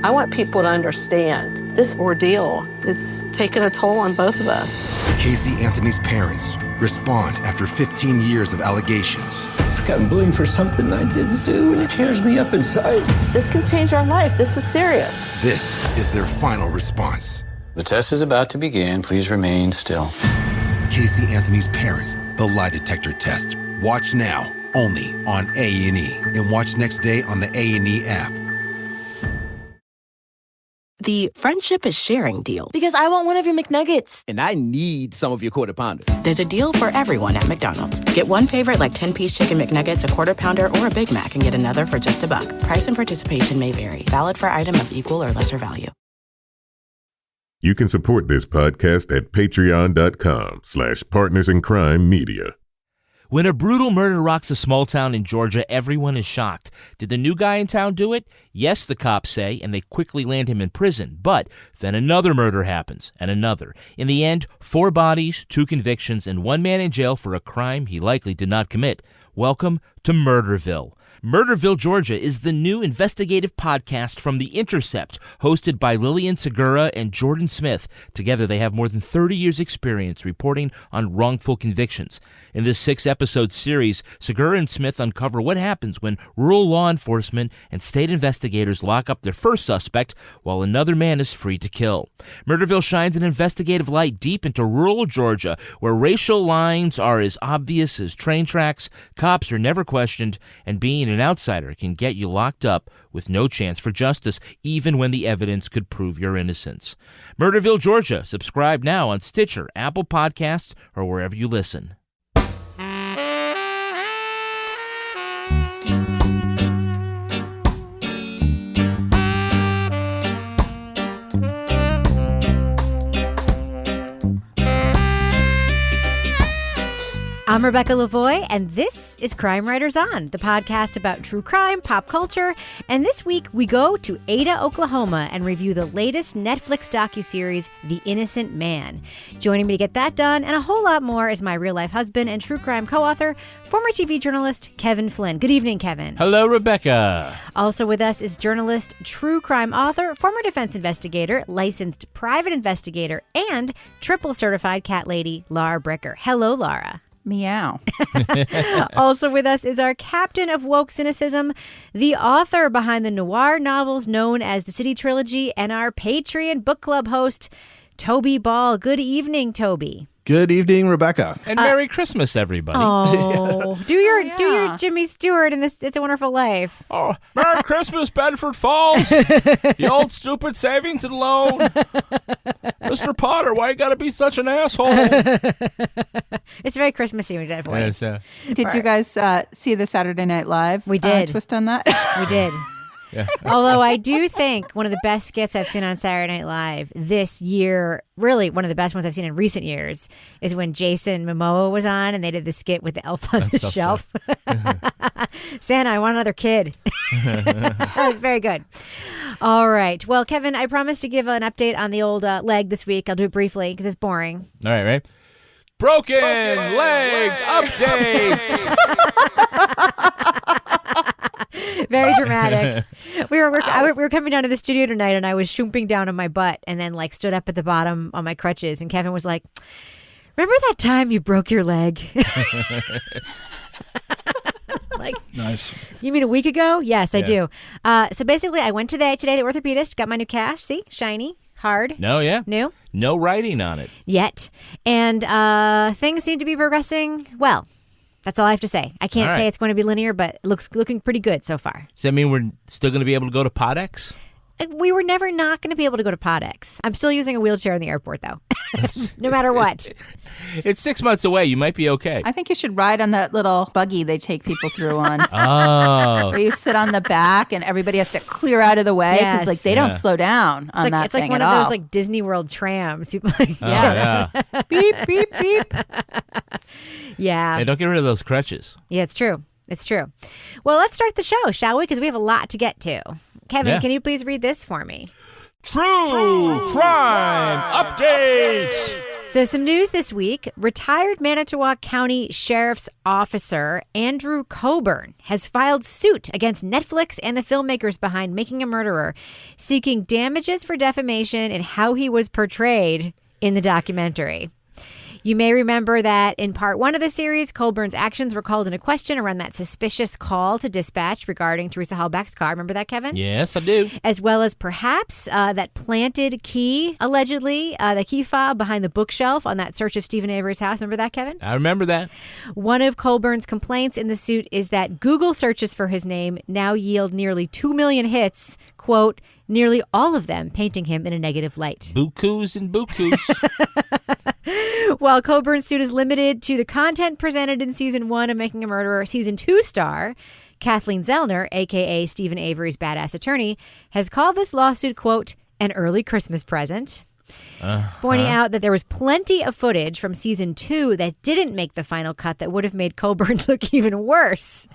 I want people to understand this ordeal. It's taken a toll on both of us. Casey Anthony's parents respond after 15 years of allegations. I've gotten blamed for something I didn't do, and it tears me up inside. This can change our life. This is serious. This is their final response. The test is about to begin. Please remain still. Casey Anthony's parents, the lie detector test. Watch now, only on A&E. And watch next day on the A&E app. The friendship is sharing deal. Because I want one of your McNuggets. And I need some of your Quarter Pounder. There's a deal for everyone at McDonald's. Get one favorite like 10-piece chicken McNuggets, a Quarter Pounder, or a Big Mac, and get another for just $1. Price and participation may vary. Valid for item of equal or lesser value. You can support this podcast at patreon.com/partnersincrimemedia. When a brutal murder rocks a small town in Georgia, everyone is shocked. Did the new guy in town do it? Yes, the cops say, and they quickly land him in prison. But then another murder happens, and another. In the end, 4 bodies, 2 convictions, and 1 man in jail for a crime he likely did not commit. Welcome to Murderville. Murderville, Georgia is the new investigative podcast from The Intercept, hosted by Lillian Segura and Jordan Smith. Together, they have more than 30 years' experience reporting on wrongful convictions. In this 6-episode series, Segura and Smith uncover what happens when rural law enforcement and state investigators lock up their first suspect while another man is free to kill. Murderville shines an investigative light deep into rural Georgia, where racial lines are as obvious as train tracks, cops are never questioned, and being an outsider can get you locked up with no chance for justice, even when the evidence could prove your innocence. Murderville, Georgia. Subscribe now on Stitcher, Apple Podcasts, or wherever you listen. I'm Rebecca Lavoie, and this is Crime Writers On, the podcast about true crime, pop culture. And this week, we go to Ada, Oklahoma, and review the latest Netflix docuseries, The Innocent Man. Joining me to get that done and a whole lot more is my real-life husband and true crime co-author, former TV journalist Kevin Flynn. Good evening, Kevin. Hello, Rebecca. Also with us is journalist, true crime author, former defense investigator, licensed private investigator, and triple certified cat lady, Laura Bricker. Hello, Laura. Meow. Also with us is our captain of woke cynicism, the author behind the noir novels known as the City Trilogy, and our Patreon book club host, Toby Ball. Good evening, Toby. Good evening, Rebecca. And Merry Christmas, everybody. Oh, do your Jimmy Stewart in this It's a Wonderful Life. Oh, Merry Christmas, Bedford Falls. You old stupid savings and loan. Mr. Potter, why you gotta be such an asshole? It's very Christmassy when you do that voice. Did you guys see the Saturday Night Live? We did. Twist on that? We did. Yeah. Although I do think one of the best skits I've seen on Saturday Night Live this year, really one of the best ones I've seen in recent years, is when Jason Momoa was on and they did the skit with the elf on the shelf. Santa, I want another kid. That was very good. All right. Well, Kevin, I promised to give an update on the old leg this week. I'll do it briefly because it's boring. All right. Broken leg update. Very dramatic. We were coming down to the studio tonight, and I was shoomping down on my butt, and then stood up at the bottom on my crutches. And Kevin was like, "Remember that time you broke your leg?" Nice. You mean a week ago? Yes, I do. So basically, I went today, the orthopedist, got my new cast. See, shiny, hard. No, yeah. New. No writing on it. Yet. And things seem to be progressing well. That's all I have to say. I can't say it's going to be linear, but it looking pretty good so far. Does that mean we're still going to be able to go to Podex? We were never not going to be able to go to Podex. I'm still using a wheelchair in the airport, though. No matter what. It's 6 months away. You might be okay. I think you should ride on that little buggy they take people through on. Oh. Where you sit on the back and everybody has to clear out of the way because they don't slow down on that thing at all. It's like one of those Disney World trams. People yeah. Beep, beep, beep. Yeah. Hey, don't get rid of those crutches. Yeah, it's true. It's true. Well, let's start the show, shall we? Because we have a lot to get to. Kevin, can you please read this for me? True crime update. So some news this week. Retired Manitowoc County Sheriff's Officer Andrew Coburn has filed suit against Netflix and the filmmakers behind Making a Murderer, seeking damages for defamation and how he was portrayed in the documentary. You may remember that in part 1 of the series, Colburn's actions were called into question around that suspicious call to dispatch regarding Teresa Halbach's car. Remember that, Kevin? Yes, I do. As well as perhaps that planted key, allegedly, the key fob behind the bookshelf on that search of Stephen Avery's house. Remember that, Kevin? I remember that. One of Colburn's complaints in the suit is that Google searches for his name now yield nearly 2 million hits, quote, nearly all of them painting him in a negative light. Bukus and bukus. While Coburn's suit is limited to the content presented in Season 1 of Making a Murderer, Season 2 star Kathleen Zellner, a.k.a. Stephen Avery's badass attorney, has called this lawsuit, quote, an early Christmas present, pointing out that there was plenty of footage from Season 2 that didn't make the final cut that would have made Coburn look even worse.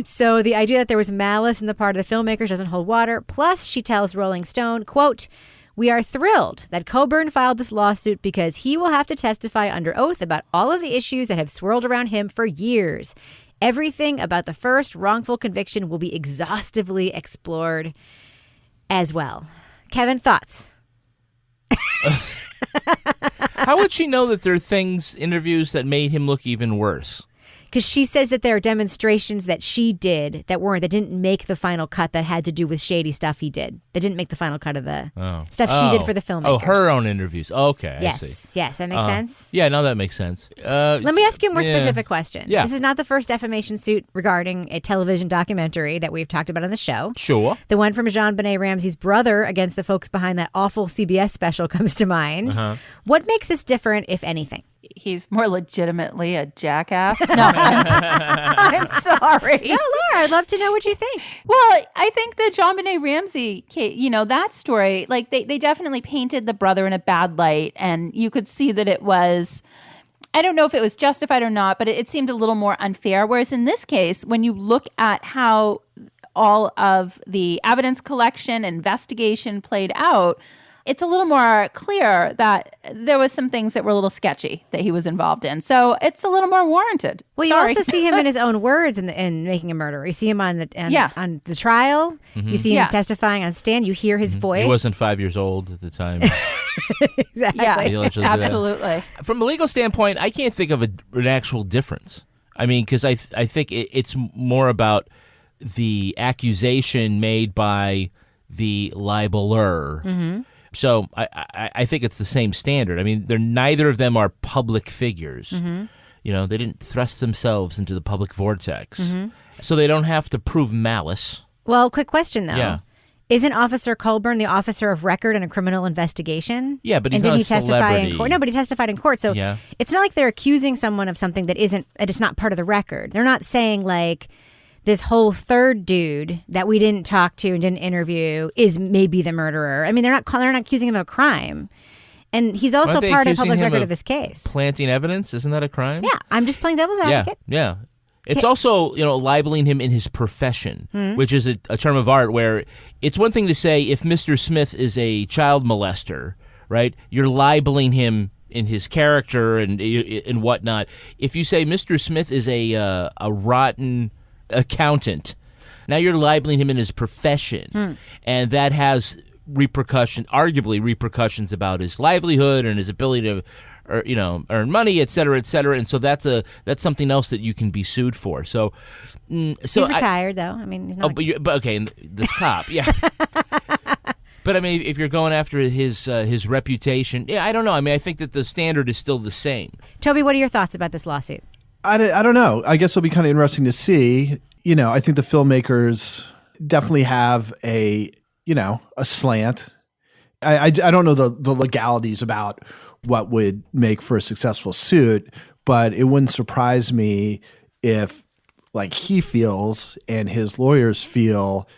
So the idea that there was malice in the part of the filmmakers doesn't hold water. Plus, she tells Rolling Stone, quote, we are thrilled that Coburn filed this lawsuit because he will have to testify under oath about all of the issues that have swirled around him for years. Everything about the first wrongful conviction will be exhaustively explored as well. Kevin, thoughts? How would she know that there are interviews that made him look even worse? Because she says that there are demonstrations that she did that didn't make the final cut that had to do with shady stuff he did. That didn't make the final cut of the stuff she did for the filmmakers. Oh, her own interviews. Okay, I see. Yes, that makes sense? Yeah, no, that makes sense. Let me ask you a more specific question. Yeah. This is not the first defamation suit regarding a television documentary that we've talked about on the show. Sure. The one from Jean-Benet Ramsey's brother against the folks behind that awful CBS special comes to mind. What makes this different, if anything? He's more legitimately a jackass. No, I'm sorry. No, Laura, I'd love to know what you think. Well, I think the Jean-Benet Ramsey, that story, like they definitely painted the brother in a bad light, and you could see that it was, I don't know if it was justified or not, but it seemed a little more unfair. Whereas in this case, when you look at how all of the evidence collection and investigation played out, it's a little more clear that there was some things that were a little sketchy that he was involved in. So it's a little more warranted. Well, you also see him in his own words in Making a Murderer. You see him on the trial. Mm-hmm. You see him testifying on stand. You hear his voice. He wasn't 5 years old at the time. Exactly. Yeah, absolutely. From a legal standpoint, I can't think of an actual difference. I mean, because I think it's more about the accusation made by the libeler. Mm-hmm. So I think it's the same standard. I mean, neither of them are public figures. Mm-hmm. They didn't thrust themselves into the public vortex. Mm-hmm. So they don't have to prove malice. Well, quick question, though. Yeah. Isn't Officer Colburn the officer of record in a criminal investigation? Yeah, but he's not a celebrity. Testify in court? No, but he testified in court. So it's not like they're accusing someone of something that it's not part of the record. They're not saying like, this whole third dude that we didn't talk to and didn't interview is maybe the murderer. I mean, they're not accusing him of a crime. And he's also part of the public record of this case. Planting evidence? Isn't that a crime? Yeah, I'm just playing devil's advocate. Yeah. It's also, libeling him in his profession, which is a term of art where it's one thing to say if Mr. Smith is a child molester, right? You're libeling him in his character and whatnot. If you say Mr. Smith is a rotten accountant, now you're libeling him in his profession, and that has arguably repercussions about his livelihood and his ability to, earn money, et cetera, and so that's something else that you can be sued for. So he's retired, though. I mean, he's not. But okay, this cop, yeah. But I mean, if you're going after his reputation, I don't know. I mean, I think that the standard is still the same. Toby, what are your thoughts about this lawsuit? I don't know. I guess it'll be kind of interesting to see. I think the filmmakers definitely have a slant. I don't know the legalities about what would make for a successful suit, but it wouldn't surprise me if like he feels and his lawyers feel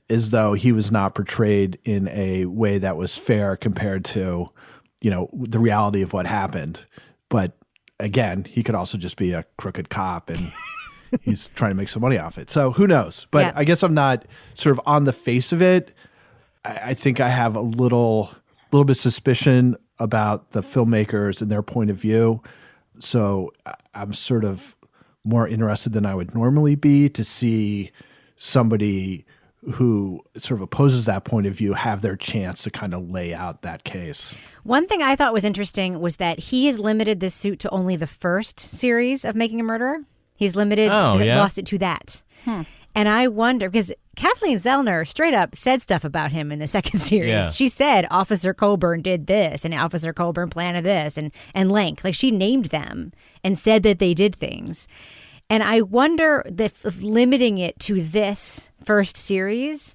as though he was not portrayed in a way that was fair compared to, the reality of what happened. But again, he could also just be a crooked cop and he's trying to make some money off it. So who knows? But I guess I'm not sort of on the face of it. I think I have a little bit of suspicion about the filmmakers and their point of view. So I'm sort of more interested than I would normally be to see somebody who sort of opposes that point of view have their chance to kind of lay out that case. One thing I thought was interesting was that he has limited this suit to only the first series of Making a Murderer. He's limited, lost it to that. And I wonder, because Kathleen Zellner straight up said stuff about him in the second series. Yeah. She said Officer Coburn did this and Officer Coburn planted this and Lank. Like, she named them and said that they did things. And I wonder if limiting it to this first series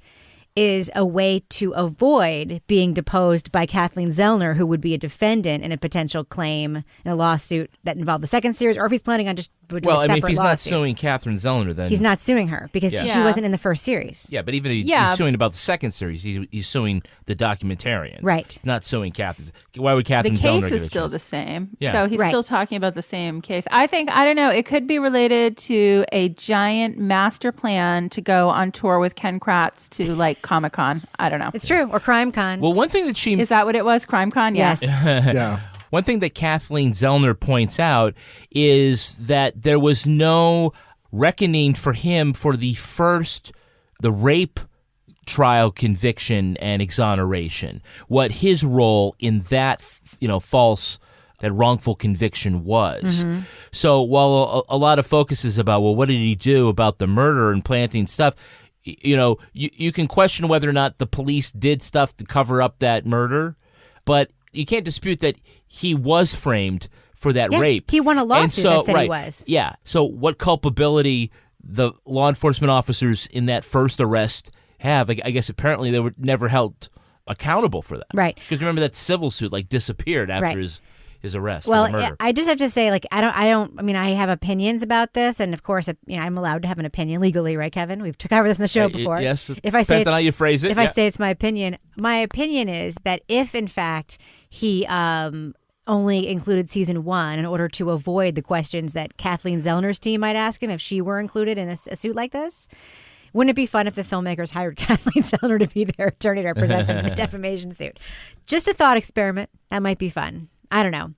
is a way to avoid being deposed by Kathleen Zellner, who would be a defendant in a potential claim in a lawsuit that involved the second series, or if he's planning on just doing a separate if he's lawsuit. not suing Kathleen Zellner, then He's not suing her because she wasn't in the first series. Yeah, but even if he's suing about the second series, he's suing the documentarians. Right. He's not suing Kathleen. Why would Kathleen Zellner The get case a is still chance? the same. Yeah. So he's still talking about the same case. I don't know, it could be related to a giant master plan to go on tour with Ken Kratz to like Comic-Con. I don't know. It's true. Or CrimeCon. Well, one thing that she... Is that what it was? CrimeCon? Yes. Yeah. One thing that Kathleen Zellner points out is that there was no reckoning for him for the rape trial conviction and exoneration. What his role in that, that wrongful conviction was. Mm-hmm. So while a lot of focus is about, well, what did he do about the murder and planting stuff? You can question whether or not the police did stuff to cover up that murder, but you can't dispute that he was framed for that rape. He won a lawsuit that said he was. Yeah. So what culpability the law enforcement officers in that first arrest have, I guess apparently they were never held accountable for that. Right. Because remember that civil suit disappeared after his arrest for the murder. Well, I just have to say, I have opinions about this, and of course, I'm allowed to have an opinion legally, right, Kevin? We've covered this in the show before. Yes. If I say depends on how you phrase it. If I say it's my opinion is that if, in fact, he only included season 1 in order to avoid the questions that Kathleen Zellner's team might ask him if she were included in a suit like this, wouldn't it be fun if the filmmakers hired Kathleen Zellner to be their attorney to represent them in a defamation suit? Just a thought experiment. That might be fun. I don't know.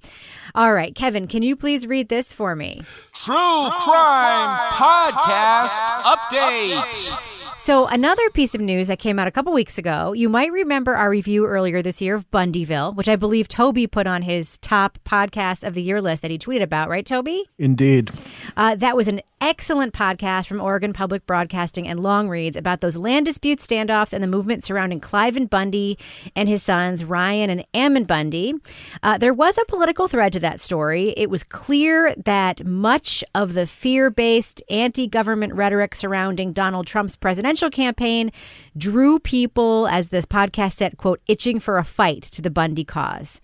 All right, Kevin, can you please read this for me? True Crime Podcast Update. So another piece of news that came out a couple weeks ago, you might remember our review earlier this year of Bundyville, which I believe Toby put on his top podcast of the year list that he tweeted about, right, Toby? Indeed. That was an excellent podcast from Oregon Public Broadcasting and Long Reads about those land dispute standoffs and the movement surrounding Cliven Bundy and his sons, Ryan and Ammon Bundy. There was a political thread to that story. It was clear that much of the fear-based anti-government rhetoric surrounding Donald Trump's presidential campaign drew people, as this podcast said, quote, itching for a fight to the Bundy cause.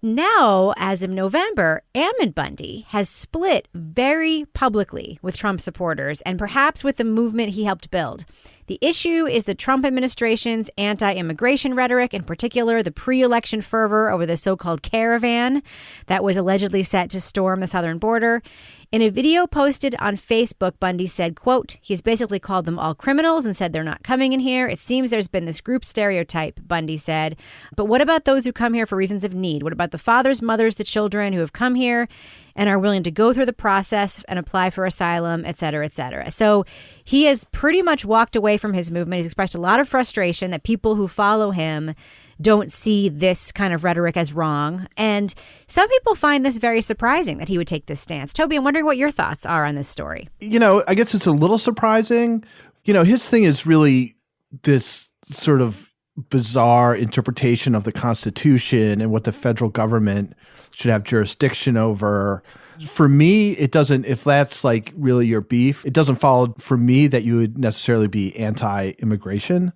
Now, as of November, Ammon Bundy has split very publicly with Trump supporters and perhaps with the movement he helped build. The issue is the Trump administration's anti-immigration rhetoric, in particular the pre-election fervor over the so-called caravan that was allegedly set to storm the southern border. In a video posted on Facebook, Bundy said, quote, he's basically called them all criminals and said they're not coming in here. It seems there's been this group stereotype, Bundy said. But what about those who come here for reasons of need? What about the fathers, mothers, the children who have come here and are willing to go through the process and apply for asylum, et cetera, et cetera? So he has pretty much walked away from his movement. He's expressed a lot of frustration that people who follow him don't see this kind of rhetoric as wrong. And some people find this very surprising that he would take this stance. Toby, I'm wondering what your thoughts are on this story. I guess it's a little surprising. His thing is really this sort of bizarre interpretation of the Constitution and what the federal government should have jurisdiction over. For me, it doesn't, if that's like really your beef, it doesn't follow for me that you would necessarily be anti-immigration.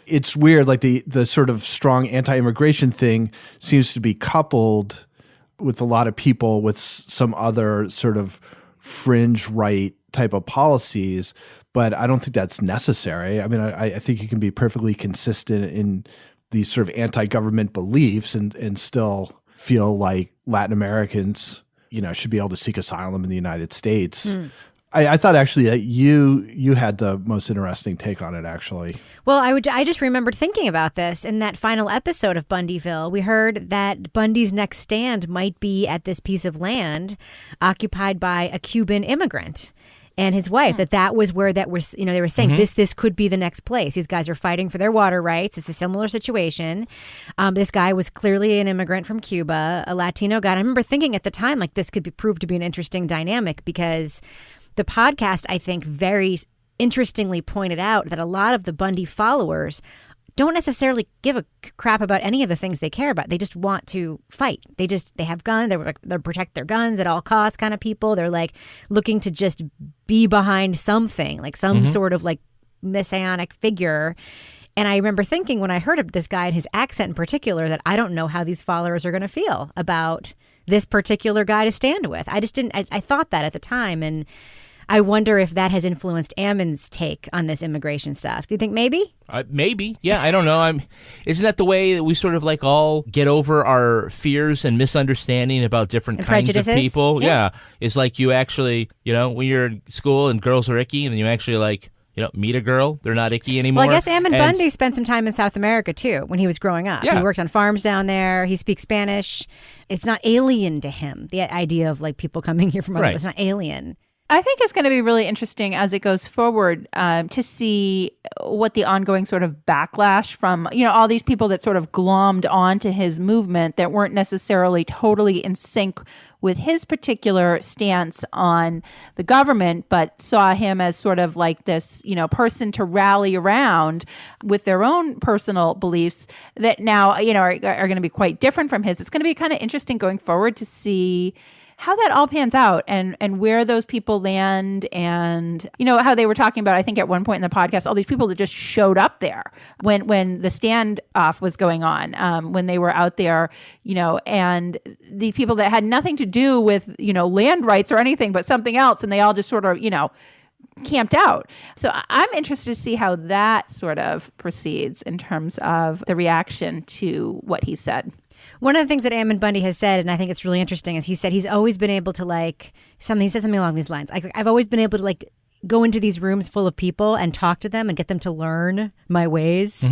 It's weird, like the sort of strong anti-immigration thing seems to be coupled with a lot of people with some other sort of fringe right type of policies, but I don't think that's necessary. I mean, I think you can be perfectly consistent in these sort of anti-government beliefs and still feel like Latin Americans, should be able to seek asylum in the United States. I thought actually that you had the most interesting take on it, actually. Well, I just remembered thinking about this in that final episode of Bundyville. We heard that Bundy's next stand might be at this piece of land occupied by a Cuban immigrant and his wife, that was where that was, they were saying this could be the next place. These guys are fighting for their water rights. It's a similar situation. This guy was clearly an immigrant from Cuba, a Latino guy. And I remember thinking at the time, like, this could prove to be an interesting dynamic, because the podcast, I think, very interestingly pointed out that a lot of the Bundy followers don't necessarily give a crap about any of the things they care about. They just want to fight. They have guns. They're protect their guns at all costs kind of people. They're like looking to just be behind something, like some sort of like messianic figure. And I remember thinking when I heard of this guy and his accent in particular that I don't know how these followers are going to feel about this particular guy to stand with. I just didn't. I thought that at the time, and I wonder if that has influenced Ammon's take on this immigration stuff. Do you think maybe? Maybe. Yeah, I don't know. Isn't that the way that we sort of like all get over our fears and misunderstanding about different kinds of people? Yeah. It's like you actually, when you're in school and girls are icky, and then you actually like, meet a girl, they're not icky anymore. Well, I guess Ammon Bundy spent some time in South America, too, when he was growing up. Yeah. He worked on farms down there. He speaks Spanish. It's not alien to him, the idea of like people coming here from other, it's not alien. I think it's going to be really interesting as it goes forward to see what the ongoing sort of backlash from, all these people that sort of glommed onto his movement that weren't necessarily totally in sync with his particular stance on the government, but saw him as sort of like this, person to rally around with their own personal beliefs that now, are going to be quite different from his. It's going to be kind of interesting going forward to see how that all pans out and where those people land, and how they were talking about, I think at one point in the podcast, all these people that just showed up there when the standoff was going on, when they were out there, and the people that had nothing to do with land rights or anything but something else, and they all just sort of camped out. So I'm interested to see how that sort of proceeds in terms of the reaction to what he said. One of the things that Ammon Bundy has said, and I think it's really interesting, is he said he's always been able to he said something along these lines. I've always been able to go into these rooms full of people and talk to them and get them to learn my ways.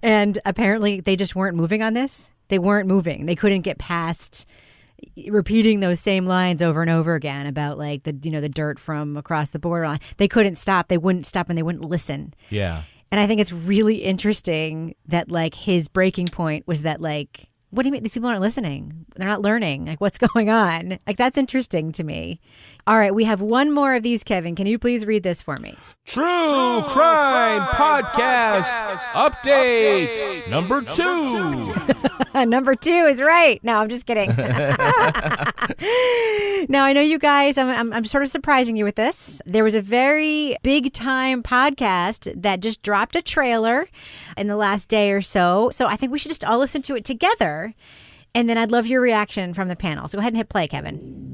And apparently they just weren't moving on this. They weren't moving. They couldn't get past repeating those same lines over and over again about the dirt from across the border. They couldn't stop. They wouldn't stop, and they wouldn't listen. Yeah. And I think it's really interesting that his breaking point was that what do you mean these people aren't listening? They're not learning. What's going on? That's interesting to me. All right, we have one more of these, Kevin. Can you please read this for me? True Crime Podcast Update number 2. Number 2 is right. No, I'm just kidding. Now, I know you guys, I'm sort of surprising you with this. There was a very big time podcast that just dropped a trailer in the last day or so. So I think we should just all listen to it together. And then I'd love your reaction from the panel. So go ahead and hit play, Kevin.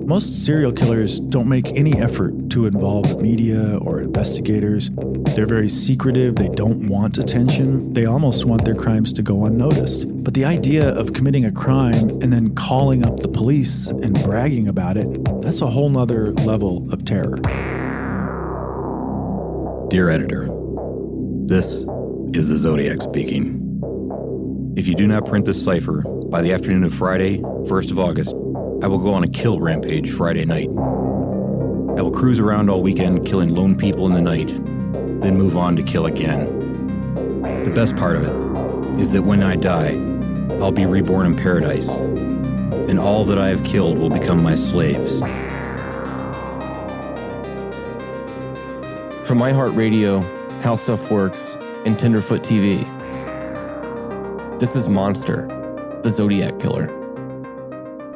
Most serial killers don't make any effort to involve the media or investigators. They're very secretive. They don't want attention. They almost want their crimes to go unnoticed. But the idea of committing a crime and then calling up the police and bragging about it, that's a whole nother level of terror. Dear editor, this is the Zodiac speaking. If you do not print this cipher by the afternoon of Friday, 1st of August, I will go on a kill rampage Friday night. I will cruise around all weekend killing lone people in the night, then move on to kill again. The best part of it is that when I die, I'll be reborn in paradise, and all that I have killed will become my slaves. From iHeartRadio, How Stuff Works, and Tenderfoot TV, this is Monster, the Zodiac Killer.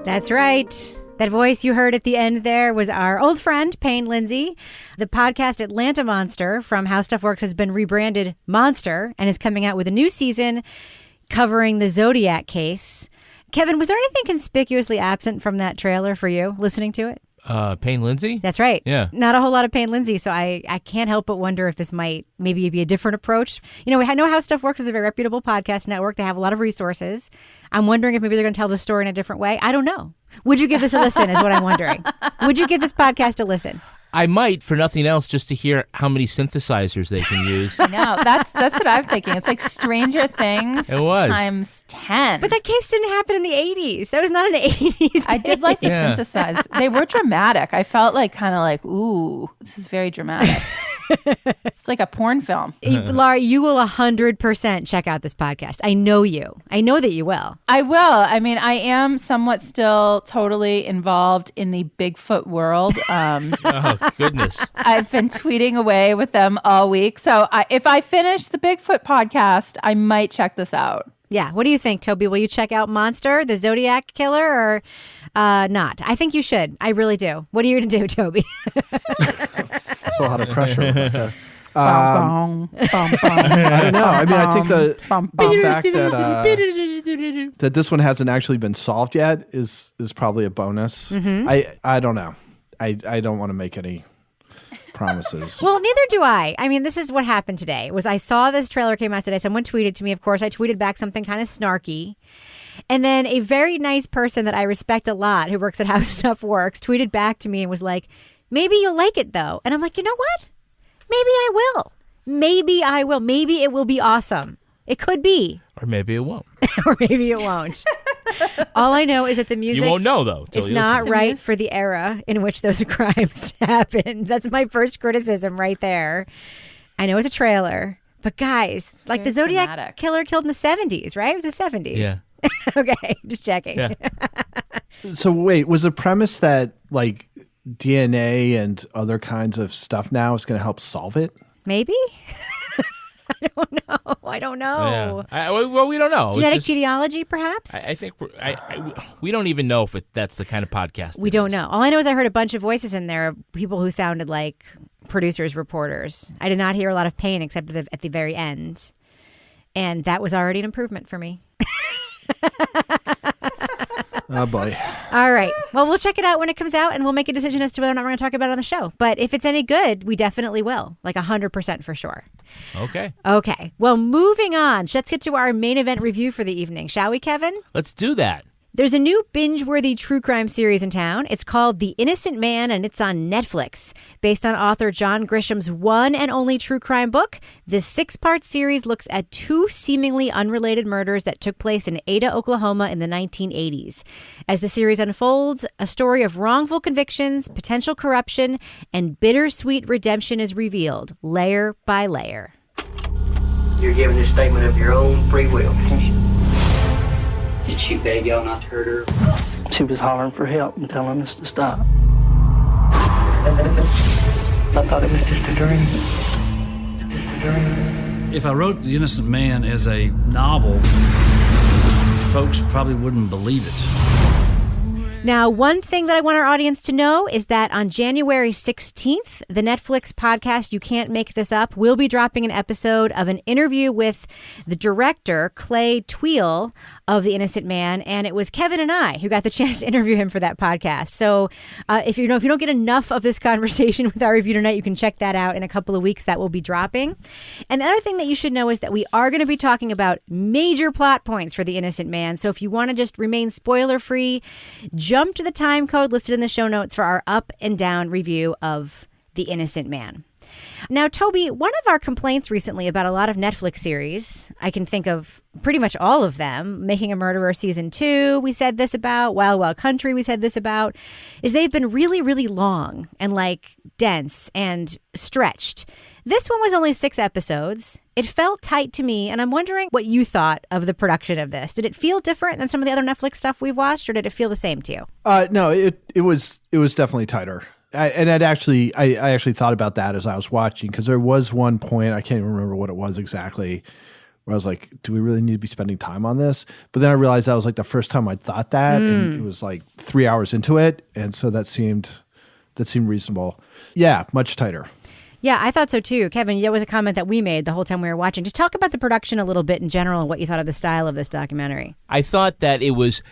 That's right. That voice you heard at the end there was our old friend, Payne Lindsay. The podcast Atlanta Monster from How Stuff Works has been rebranded Monster and is coming out with a new season covering the Zodiac case. Kevin, was there anything conspicuously absent from that trailer for you listening to it? Payne Lindsay? That's right. Yeah. Not a whole lot of Payne Lindsay, so I can't help but wonder if this might maybe be a different approach. You know, we know How Stuff Works is a very reputable podcast network. They have a lot of resources. I'm wondering if maybe they're going to tell the story in a different way. I don't know. Would you give this a listen is what I'm wondering. Would you give this podcast a listen? I might, for nothing else, just to hear how many synthesizers they can use. I know. That's what I'm thinking. It's like Stranger Things It was. times 10. But that case didn't happen in the 80s. That was not an 80s I did like the Yeah. synthesized. They were dramatic. I felt like kind of like, ooh, this is very dramatic. It's like a porn film. Laura, you will 100% check out this podcast. I know you. I know that you will. I will. I mean, I am somewhat still totally involved in the Bigfoot world. Oh, goodness. I've been tweeting away with them all week. So if I finish the Bigfoot podcast, I might check this out. Yeah. What do you think, Toby? Will you check out Monster, the Zodiac Killer, or not? I think you should. I really do. What are you going to do, Toby? That's a lot of pressure. Rebecca. I I don't know. I mean, I think the fact that this one hasn't actually been solved yet is probably a bonus. Mhm. I don't know. I don't want to make any promises. Well, neither do I. I mean, this is what happened today. Was I saw this trailer came out today. Someone tweeted to me. Of course, I tweeted back something kind of snarky. And then a very nice person that I respect a lot who works at How Stuff Works tweeted back to me and was like, maybe you'll like it, though. And I'm like, you know what? Maybe I will. Maybe I will. Maybe it will be awesome. It could be. Or maybe it won't. Or maybe it won't. All I know is that the music You won't know, though. till It's you not listen. right for the era in which those crimes happened. That's my first criticism right there. I know it's a trailer, but guys, like the Very Zodiac dramatic. Killer killed in the 70s, right? It was the 70s. Yeah. Okay, just checking. Yeah. So wait, was the premise that like DNA and other kinds of stuff now is going to help solve it? Maybe? I don't know. Yeah. Well, we don't know. It's Genetic just- genealogy, perhaps? I think we don't even know if that's the kind of podcast. We don't know. All I know is I heard a bunch of voices in there, of people who sounded like producers, reporters. I did not hear a lot of pain except at the very end. And that was already an improvement for me. Oh boy. All right. Well, we'll check it out when it comes out, and we'll make a decision as to whether or not we're going to talk about it on the show. But if it's any good, we definitely will. Like 100% for sure. Okay. Okay. Well, moving on. Let's get to our main event review for the evening, shall we, Kevin? Let's do that. There's a new binge-worthy true crime series in town. It's called The Innocent Man, and it's on Netflix. Based on author John Grisham's one and only true crime book, this 6-part series looks at 2 seemingly unrelated murders that took place in Ada, Oklahoma in the 1980s. As the series unfolds, a story of wrongful convictions, potential corruption, and bittersweet redemption is revealed, layer by layer. You're giving this statement of your own free will. Did she beg y'all not to hurt her? She was hollering for help and telling us to stop. I thought it was just a dream. Just a dream. If I wrote The Innocent Man as a novel, folks probably wouldn't believe it. Now, one thing that I want our audience to know is that on January 16th, the Netflix podcast You Can't Make This Up will be dropping an episode of an interview with the director, Clay Tweel, of The Innocent Man, and it was Kevin and I who got the chance to interview him for that podcast. So if you don't get enough of this conversation with our review tonight, you can check that out in a couple of weeks. That will be dropping. And the other thing that you should know is that we are going to be talking about major plot points for The Innocent Man. So if you want to just remain spoiler-free, jump to the time code listed in the show notes for our up and down review of The Innocent Man. Now, Toby, one of our complaints recently about a lot of Netflix series, I can think of pretty much all of them, Making a Murderer Season 2, we said this about, Wild Wild Country, we said this about, is they've been really, really long and like dense and stretched. This one was only 6 episodes. It felt tight to me, and I'm wondering what you thought of the production of this. Did it feel different than some of the other Netflix stuff we've watched, or did it feel the same to you? No, it was definitely tighter. I actually thought about that as I was watching, because there was one point, I can't even remember what it was exactly, where I was like, do we really need to be spending time on this? But then I realized that was like the first time I'd thought that, and it was like 3 hours into it, and so that seemed reasonable. Yeah, much tighter. Yeah, I thought so too. Kevin, that was a comment that we made the whole time we were watching. Just talk about the production a little bit in general and what you thought of the style of this documentary. I thought that it was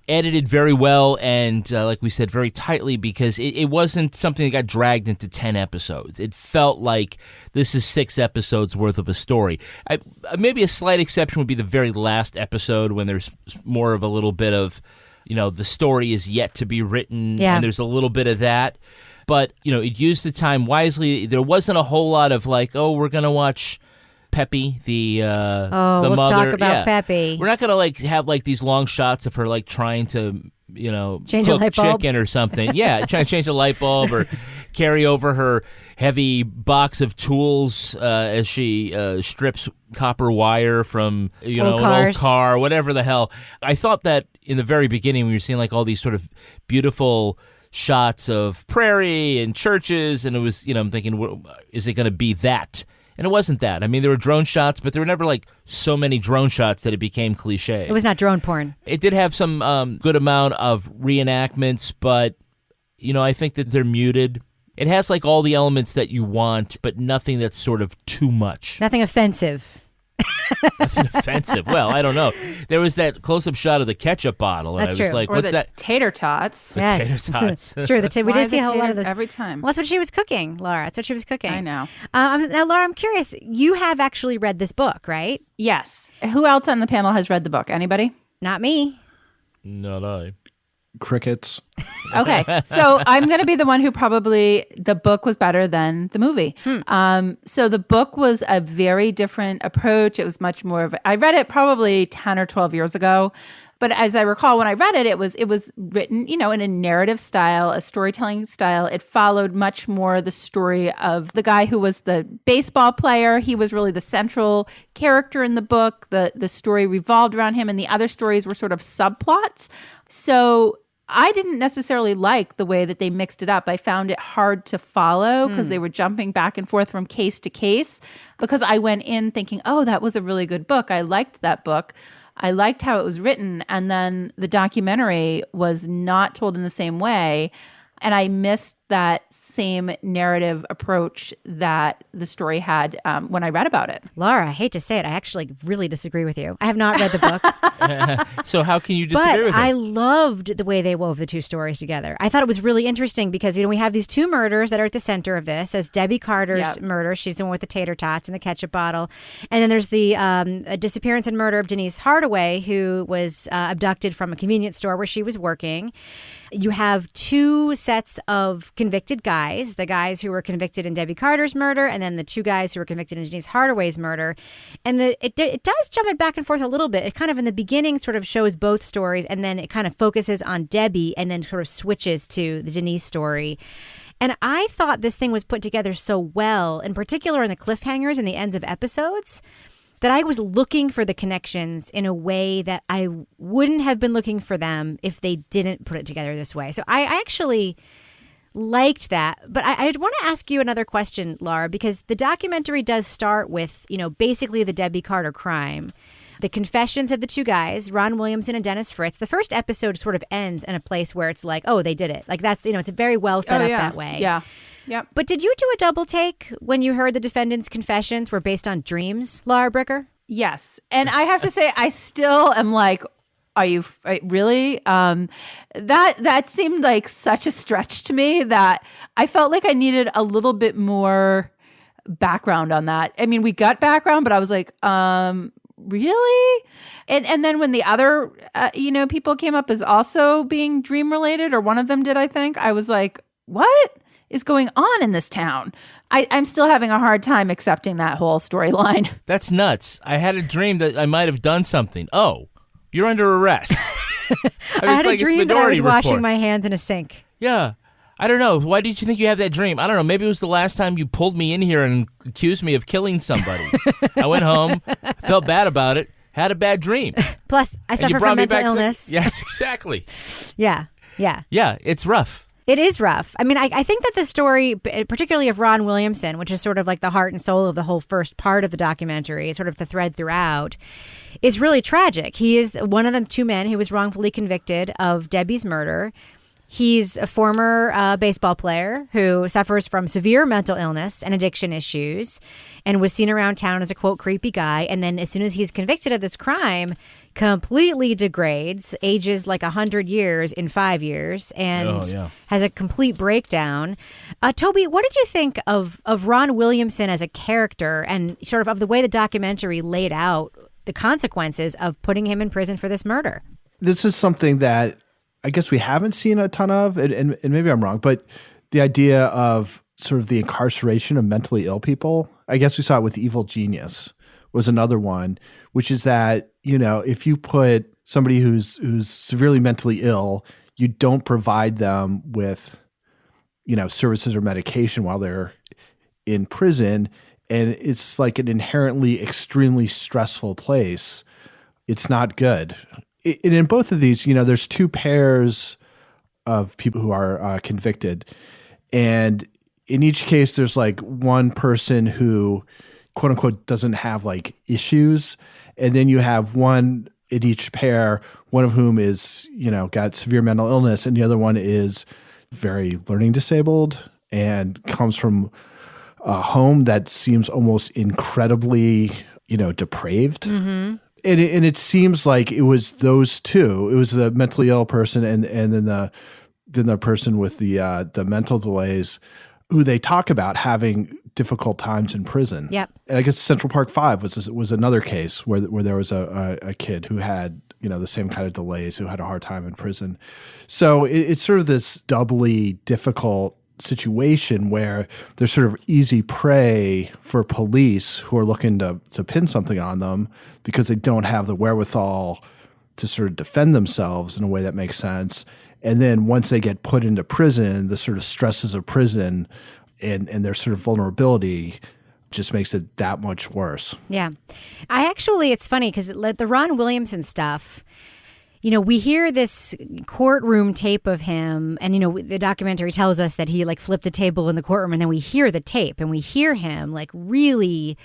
edited very well and, like we said, very tightly because it wasn't something that got dragged into 10 episodes. It felt like this is 6 episodes worth of a story. Maybe a slight exception would be the very last episode when there's more of a little bit of, the story is yet to be written, and there's a little bit of that. But, it used the time wisely. There wasn't a whole lot of like, oh, we're going to watch Peppy, the we'll mother. talk about Peppy. We're not going to have these long shots of her trying to, change a cook light bulb. chicken or something. Yeah, trying to change a light bulb or carry over her heavy box of tools as she strips copper wire from an old car, whatever the hell. I thought that in the very beginning when you're seeing all these sort of beautiful shots of prairie and churches, and it was, I'm thinking, is it going to be that? And it wasn't that. I mean, there were drone shots, but there were never so many drone shots that it became cliche. It was not drone porn. It did have some good amount of reenactments, but, I think that they're muted. It has all the elements that you want, but nothing that's sort of too much. Nothing offensive. Nothing offensive. Well, I don't know. There was that close-up shot of the ketchup bottle, and That's I was true. like, Or what's the that? tater tots. Yes. Tater tots. It's true. We Why did see a whole lot of this every time. Well, that's what she was cooking, Laura. That's what she was cooking. I know. Now, Laura, I'm curious. You have actually read this book, right? Yes. Who else on the panel has read the book? Anybody? Not me. Not I. Crickets. Okay, so I'm going to be the one who probably the book was better than the movie. So the book was a very different approach. It was much more of I read it probably 10 or 12 years ago. But as I recall, when I read it, it was written, in a narrative style, a storytelling style. It followed much more the story of the guy who was the baseball player. He was really the central character in the book. The story revolved around him, and the other stories were sort of subplots. So I didn't necessarily like the way that they mixed it up. I found it hard to follow because they were jumping back and forth from case to case, because I went in thinking, oh, that was a really good book. I liked that book. I liked how it was written. And then the documentary was not told in the same way. And I missed that same narrative approach that the story had when I read about it. Laura, I hate to say it, I actually really disagree with you. I have not read the book. So how can you disagree with it? I loved the way they wove the two stories together. I thought it was really interesting because, we have these two murders that are at the center of this. As Debbie Carter's murder, she's the one with the tater tots and the ketchup bottle. And then there's the disappearance and murder of Denise Hardaway, who was abducted from a convenience store where she was working. You have two sets of convicted guys, the guys who were convicted in Debbie Carter's murder, and then the two guys who were convicted in Denise Hardaway's murder. And it does jump it back and forth a little bit. It kind of in the beginning sort of shows both stories, and then it kind of focuses on Debbie and then sort of switches to the Denise story. And I thought this thing was put together so well, in particular in the cliffhangers and the ends of episodes, that I was looking for the connections in a way that I wouldn't have been looking for them if they didn't put it together this way. So I actually liked that. But I want to ask you another question, Laura, because the documentary does start with, basically the Debbie Carter crime. The confessions of the two guys, Ron Williamson and Dennis Fritz. The first episode sort of ends in a place where it's like, oh, they did it. Like that's, it's very well set up that way. Yeah. Yep. But did you do a double take when you heard the defendants' confessions were based on dreams, Laura Bricker? Yes. And I have to say, I still am like, are you really? That seemed like such a stretch to me that I felt like I needed a little bit more background on that. I mean, we got background, but I was like, really? And then when the other, people came up as also being dream related, or one of them did, I think, I was like, what is going on in this town? I'm still having a hard time accepting that whole storyline. That's nuts. I had a dream that I might have done something. Oh, you're under arrest. I had a dream that I was washing my hands in a sink. Yeah. I don't know. Why did you think you had that dream? I don't know. Maybe it was the last time you pulled me in here and accused me of killing somebody. I went home, felt bad about it, had a bad dream. Plus, I suffer from mental illness. Yes, exactly. Yeah. Yeah, it's rough. It is rough. I mean, I think that the story, particularly of Ron Williamson, which is sort of like the heart and soul of the whole first part of the documentary, sort of the thread throughout, is really tragic. He is one of the two men who was wrongfully convicted of Debbie's murder. He's a former baseball player who suffers from severe mental illness and addiction issues and was seen around town as a, quote, creepy guy. And then as soon as he's convicted of this crime, completely degrades, ages like 100 years in 5 years, and has a complete breakdown. Toby, what did you think of Ron Williamson as a character and sort of the way the documentary laid out the consequences of putting him in prison for this murder? This is something that I guess we haven't seen a ton of, and maybe I'm wrong, but the idea of sort of the incarceration of mentally ill people, I guess we saw it with Evil Genius was another one, which is that, if you put somebody who's severely mentally ill, you don't provide them with, services or medication while they're in prison, and it's like an inherently extremely stressful place. It's not good. And in both of these, there's two pairs of people who are convicted. And in each case, there's like one person who, quote unquote, doesn't have like issues. And then you have one in each pair, one of whom is, got severe mental illness. And the other one is very learning disabled and comes from a home that seems almost incredibly, depraved. Mm-hmm. And it seems like it was those two. It was the mentally ill person and then the person with the mental delays who they talk about having difficult times in prison. Yep. And I guess Central Park 5 was another case where there was a kid who had the same kind of delays, who had a hard time in prison. So it's sort of this doubly difficult situation where there's sort of easy prey for police who are looking to pin something on them because they don't have the wherewithal to sort of defend themselves in a way that makes sense. And then once they get put into prison, the sort of stresses of prison and their sort of vulnerability just makes it that much worse. Yeah. It's funny because the Ron Williamson stuff, we hear this courtroom tape of him and, the documentary tells us that he like flipped a table in the courtroom, and then we hear the tape and we hear him like really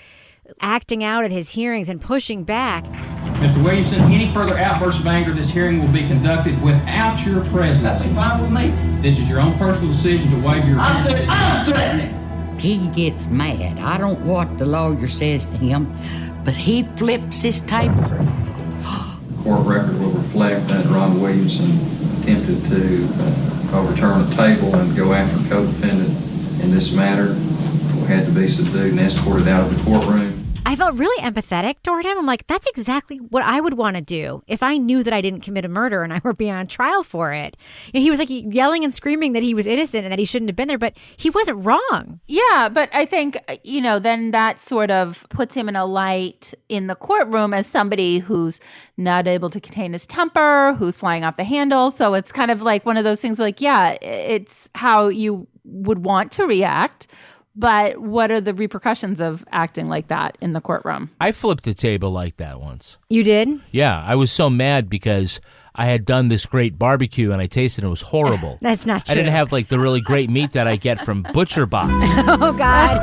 acting out at his hearings and pushing back. Mr. Williamson, any further outbursts of anger, this hearing will be conducted without your presence. That's fine with me. This is your own personal decision to waive your... I'm threatening. He gets mad. I don't know what the lawyer says to him, but he flips his table. Court record will reflect that Ron Williamson attempted to overturn a table and go after a co-defendant in this matter. We had to be subdued and escorted out of the courtroom. I felt really empathetic toward him. I'm like, that's exactly what I would want to do if I knew that I didn't commit a murder and I were being on trial for it. He was like yelling and screaming that he was innocent and that he shouldn't have been there, but he wasn't wrong. Yeah, but I think, then that sort of puts him in a light in the courtroom as somebody who's not able to contain his temper, who's flying off the handle. So it's kind of like one of those things like, yeah, it's how you would want to react. But what are the repercussions of acting like that in the courtroom? I flipped a table like that once. You did? Yeah, I was so mad because I had done this great barbecue and I tasted it. It was horrible. That's not true. I didn't have like the really great meat that I get from Butcher Box. Oh, God.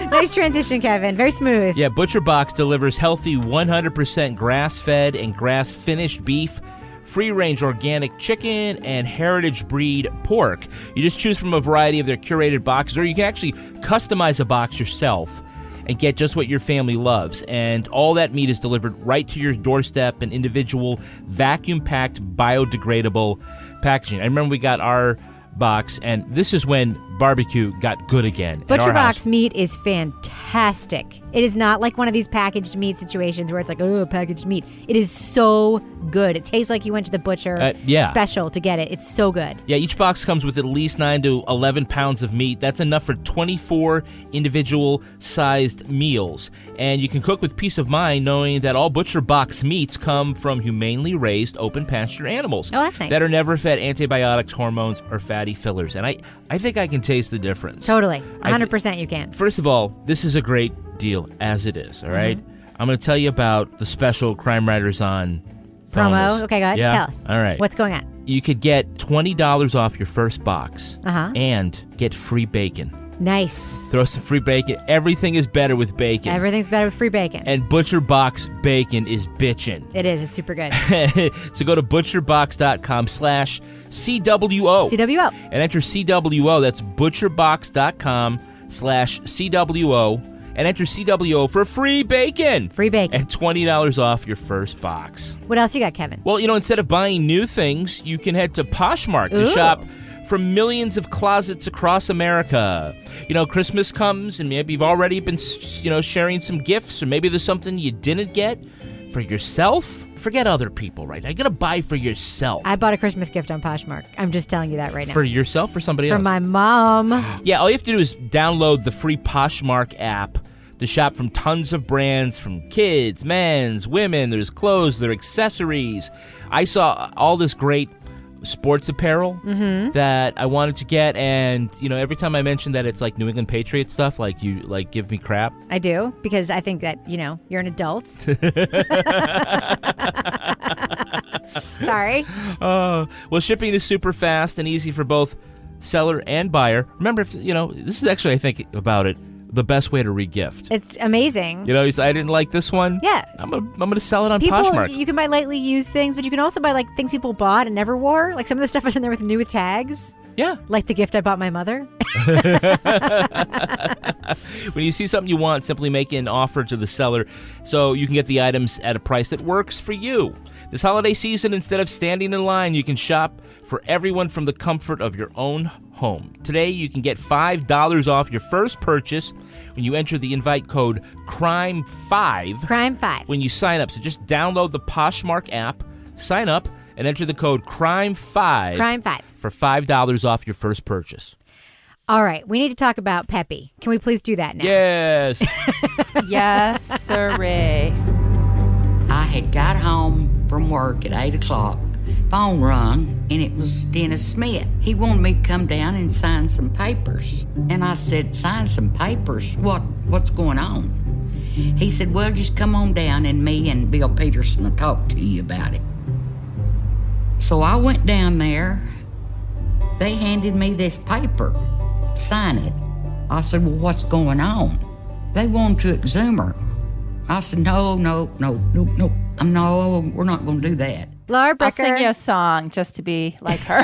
Nice transition, Kevin. Very smooth. Yeah, Butcher Box delivers healthy 100% grass-fed and grass-finished beef, free-range organic chicken, and heritage breed pork. You just choose from a variety of their curated boxes, or you can actually customize a box yourself and get just what your family loves. And all that meat is delivered right to your doorstep in individual vacuum-packed biodegradable packaging. I remember we got our box, and this is when barbecue got good again. Butcher Box meat is fantastic. It is not like one of these packaged meat situations where it's like, oh, packaged meat. It is so good. It tastes like you went to the butcher special to get it. It's so good. Yeah, each box comes with at least 9 to 11 pounds of meat. That's enough for 24 individual-sized meals. And you can cook with peace of mind knowing that all Butcher Box meats come from humanely raised open-pasture animals. Oh, that's nice. That are never fed antibiotics, hormones, or fatty fillers. And I think I can taste the difference. Totally. 100% you can. First of all, this is a great deal as it is, all right? Mm-hmm. I'm going to tell you about the special Crime Writers on promo. Okay, go ahead. Yeah? Tell us. All right. What's going on? You could get $20 off your first box and get free bacon. Nice. Throw some free bacon. Everything is better with bacon. Everything's better with free bacon. And Butcher Box bacon is bitchin'. It is. It's super good. So go to butcherbox.com/CWO. CWO. And enter CWO. That's butcherbox.com/CWO. And enter CWO for free bacon. Free bacon. And $20 off your first box. What else you got, Kevin? Well, instead of buying new things, you can head to Poshmark to shop from millions of closets across America. Christmas comes and maybe you've already been, sharing some gifts, or maybe there's something you didn't get for yourself. Forget other people, right? I gotta buy for yourself. I bought a Christmas gift on Poshmark. I'm just telling you that right now. For yourself or somebody else? For my mom. Yeah, all you have to do is download the free Poshmark app to shop from tons of brands, from kids, men's, women. There's clothes, there's accessories. I saw all this great sports apparel that I wanted to get, and every time I mention that it's like New England Patriots stuff, you give me crap. I do, because I think that you're an adult. Sorry. Well, shipping is super fast and easy for both seller and buyer. Remember, this is actually, I think about it, the best way to re-gift. It's amazing. You say, I didn't like this one. Yeah. I'm gonna sell it on Poshmark. You can buy lightly used things, but you can also buy things people bought and never wore. Like some of the stuff was in there with tags. Yeah. Like the gift I bought my mother. When you see something you want, simply make an offer to the seller so you can get the items at a price that works for you. This holiday season, instead of standing in line, you can shop for everyone from the comfort of your own home. Today, you can get $5 off your first purchase when you enter the invite code CRIME5. CRIME5. When you sign up. So just download the Poshmark app, sign up, and enter the code CRIME5. CRIME5. For $5 off your first purchase. All right, we need to talk about Peppy. Can we please do that now? Yes. Yes, sirree. I had got home from work at 8 o'clock. Phone rung, and it was Dennis Smith. He wanted me to come down and sign some papers. And I said, sign some papers? What's going on? He said, well, just come on down, and me and Bill Peterson will talk to you about it. So I went down there. They handed me this paper. Sign it. I said, well, what's going on? They wanted to exhume her. I said, no, we're not going to do that. Laura Bricker. I'll sing you a song just to be like her.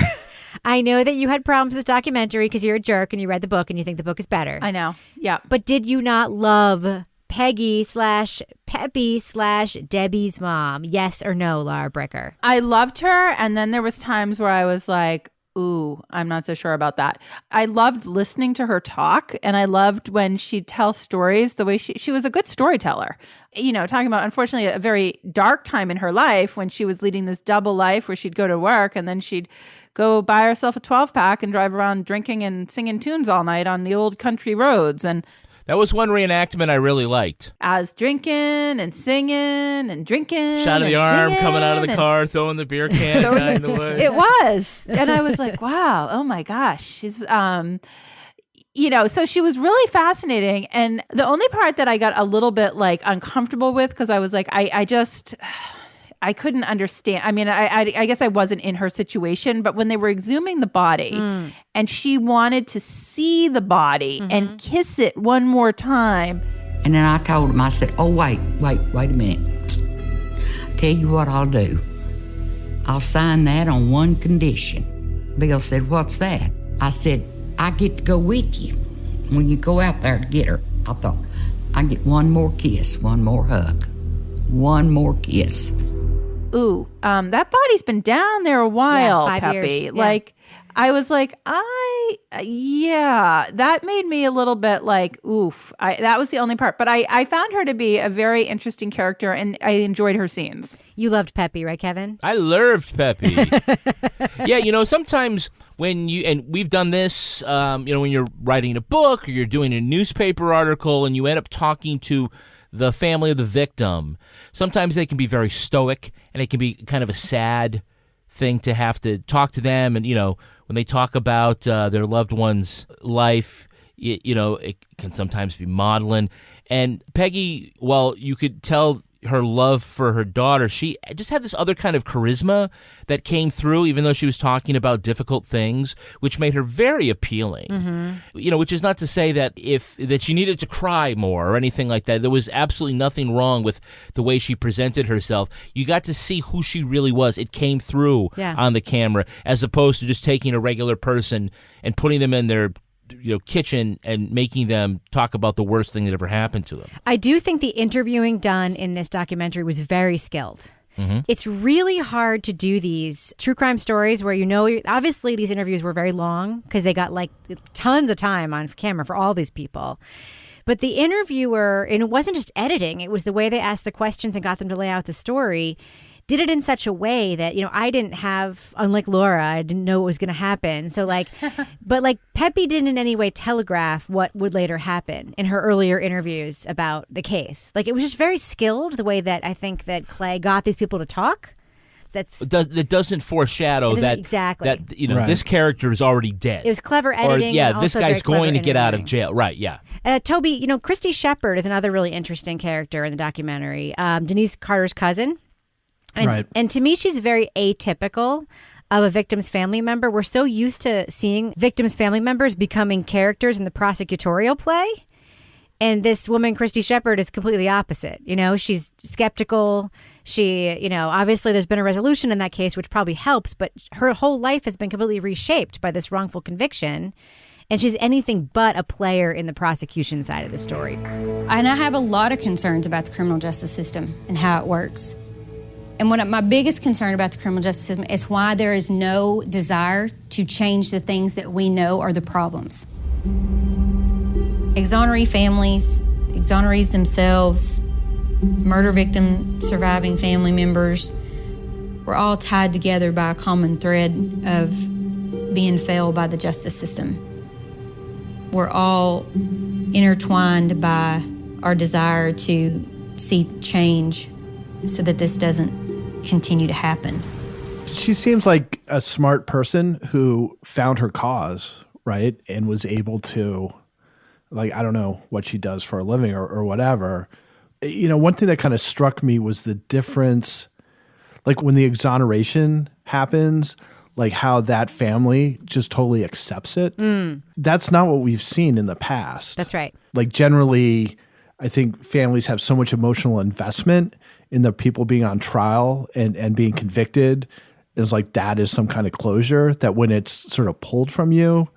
I know that you had problems with this documentary because you're a jerk and you read the book and you think the book is better. I know. Yeah. But did you not love Peggy/Peppy/Debbie's mom? Yes or no, Laura Bricker? I loved her, and then there was times where I was like, ooh, I'm not so sure about that. I loved listening to her talk, and I loved when she'd tell stories, the way she was a good storyteller. Talking about, unfortunately, a very dark time in her life when she was leading this double life where she'd go to work and then she'd go buy herself a 12-pack and drive around drinking and singing tunes all night on the old country roads. And that was one reenactment I really liked. As drinking and singing and drinking. Shot of the arm, coming out of the car, throwing the beer can guy in the woods. It was. And I was like, wow, oh my gosh. She's, so she was really fascinating. And the only part that I got a little bit uncomfortable with, because I was like, I couldn't understand. I mean, I guess I wasn't in her situation, but when they were exhuming the body and she wanted to see the body and kiss it one more time. And then I told him, I said, oh, wait a minute. Tell you what I'll do. I'll sign that on one condition. Bill said, what's that? I said, I get to go with you. When you go out there to get her, I thought, I get one more kiss, one more hug, one more kiss. Ooh, that body's been down there a while, 5 Peppy. years. Yeah. I was like, that made me a little bit like, oof. That was the only part. But I found her to be a very interesting character, and I enjoyed her scenes. You loved Peppy, right, Kevin? I loved Peppy. Yeah, sometimes when and we've done this, when you're writing a book or you're doing a newspaper article and you end up talking to the family of the victim, sometimes they can be very stoic and it can be kind of a sad thing to have to talk to them. And, when they talk about their loved one's life, it can sometimes be maudlin. And Peggy, well, you could tell her love for her daughter, she just had this other kind of charisma that came through, even though she was talking about difficult things, which made her very appealing. Mm-hmm. Which is not to say that that she needed to cry more or anything like that. There was absolutely nothing wrong with the way she presented herself. You got to see who she really was. It came through on the camera, as opposed to just taking a regular person and putting them in their kitchen and making them talk about the worst thing that ever happened to them. I do think the interviewing done in this documentary was very skilled. Mm-hmm. It's really hard to do these true crime stories where obviously these interviews were very long because they got like tons of time on camera for all these people. But the interviewer, and it wasn't just editing, it was the way they asked the questions and got them to lay out the story, did it in such a way that, I didn't have, unlike Laura, I didn't know what was going to happen. So but Pepe didn't in any way telegraph what would later happen in her earlier interviews about the case. It was just very skilled, the way that I think that Clay got these people to talk. That doesn't foreshadow exactly. that Right. This character is already dead. It was clever editing. Or, and this also guy's very going to clever get out of interviewing. jail. Right, yeah. Toby, Christy Shepard is another really interesting character in the documentary. Denise Carter's cousin. And to me, she's very atypical of a victim's family member. We're so used to seeing victims' family members becoming characters in the prosecutorial play. And this woman, Christy Shepard, is completely the opposite. She's skeptical. She, obviously there's been a resolution in that case, which probably helps, but her whole life has been completely reshaped by this wrongful conviction. And she's anything but a player in the prosecution side of the story. And I have a lot of concerns about the criminal justice system and how it works. And my biggest concern about the criminal justice system is why there is no desire to change the things that we know are the problems. Exoneree families, exonerees themselves, murder victim surviving family members, we're all tied together by a common thread of being failed by the justice system. We're all intertwined by our desire to see change so that this doesn't continue to happen. She seems like a smart person who found her cause, right? And was able to, I don't know what she does for a living or whatever. One thing that kind of struck me was the difference, when the exoneration happens, how that family just totally accepts it. That's not what we've seen in the past. That's right. Generally, I think families have so much emotional investment in the people being on trial and being convicted is that is some kind of closure, that when it's sort of pulled from you,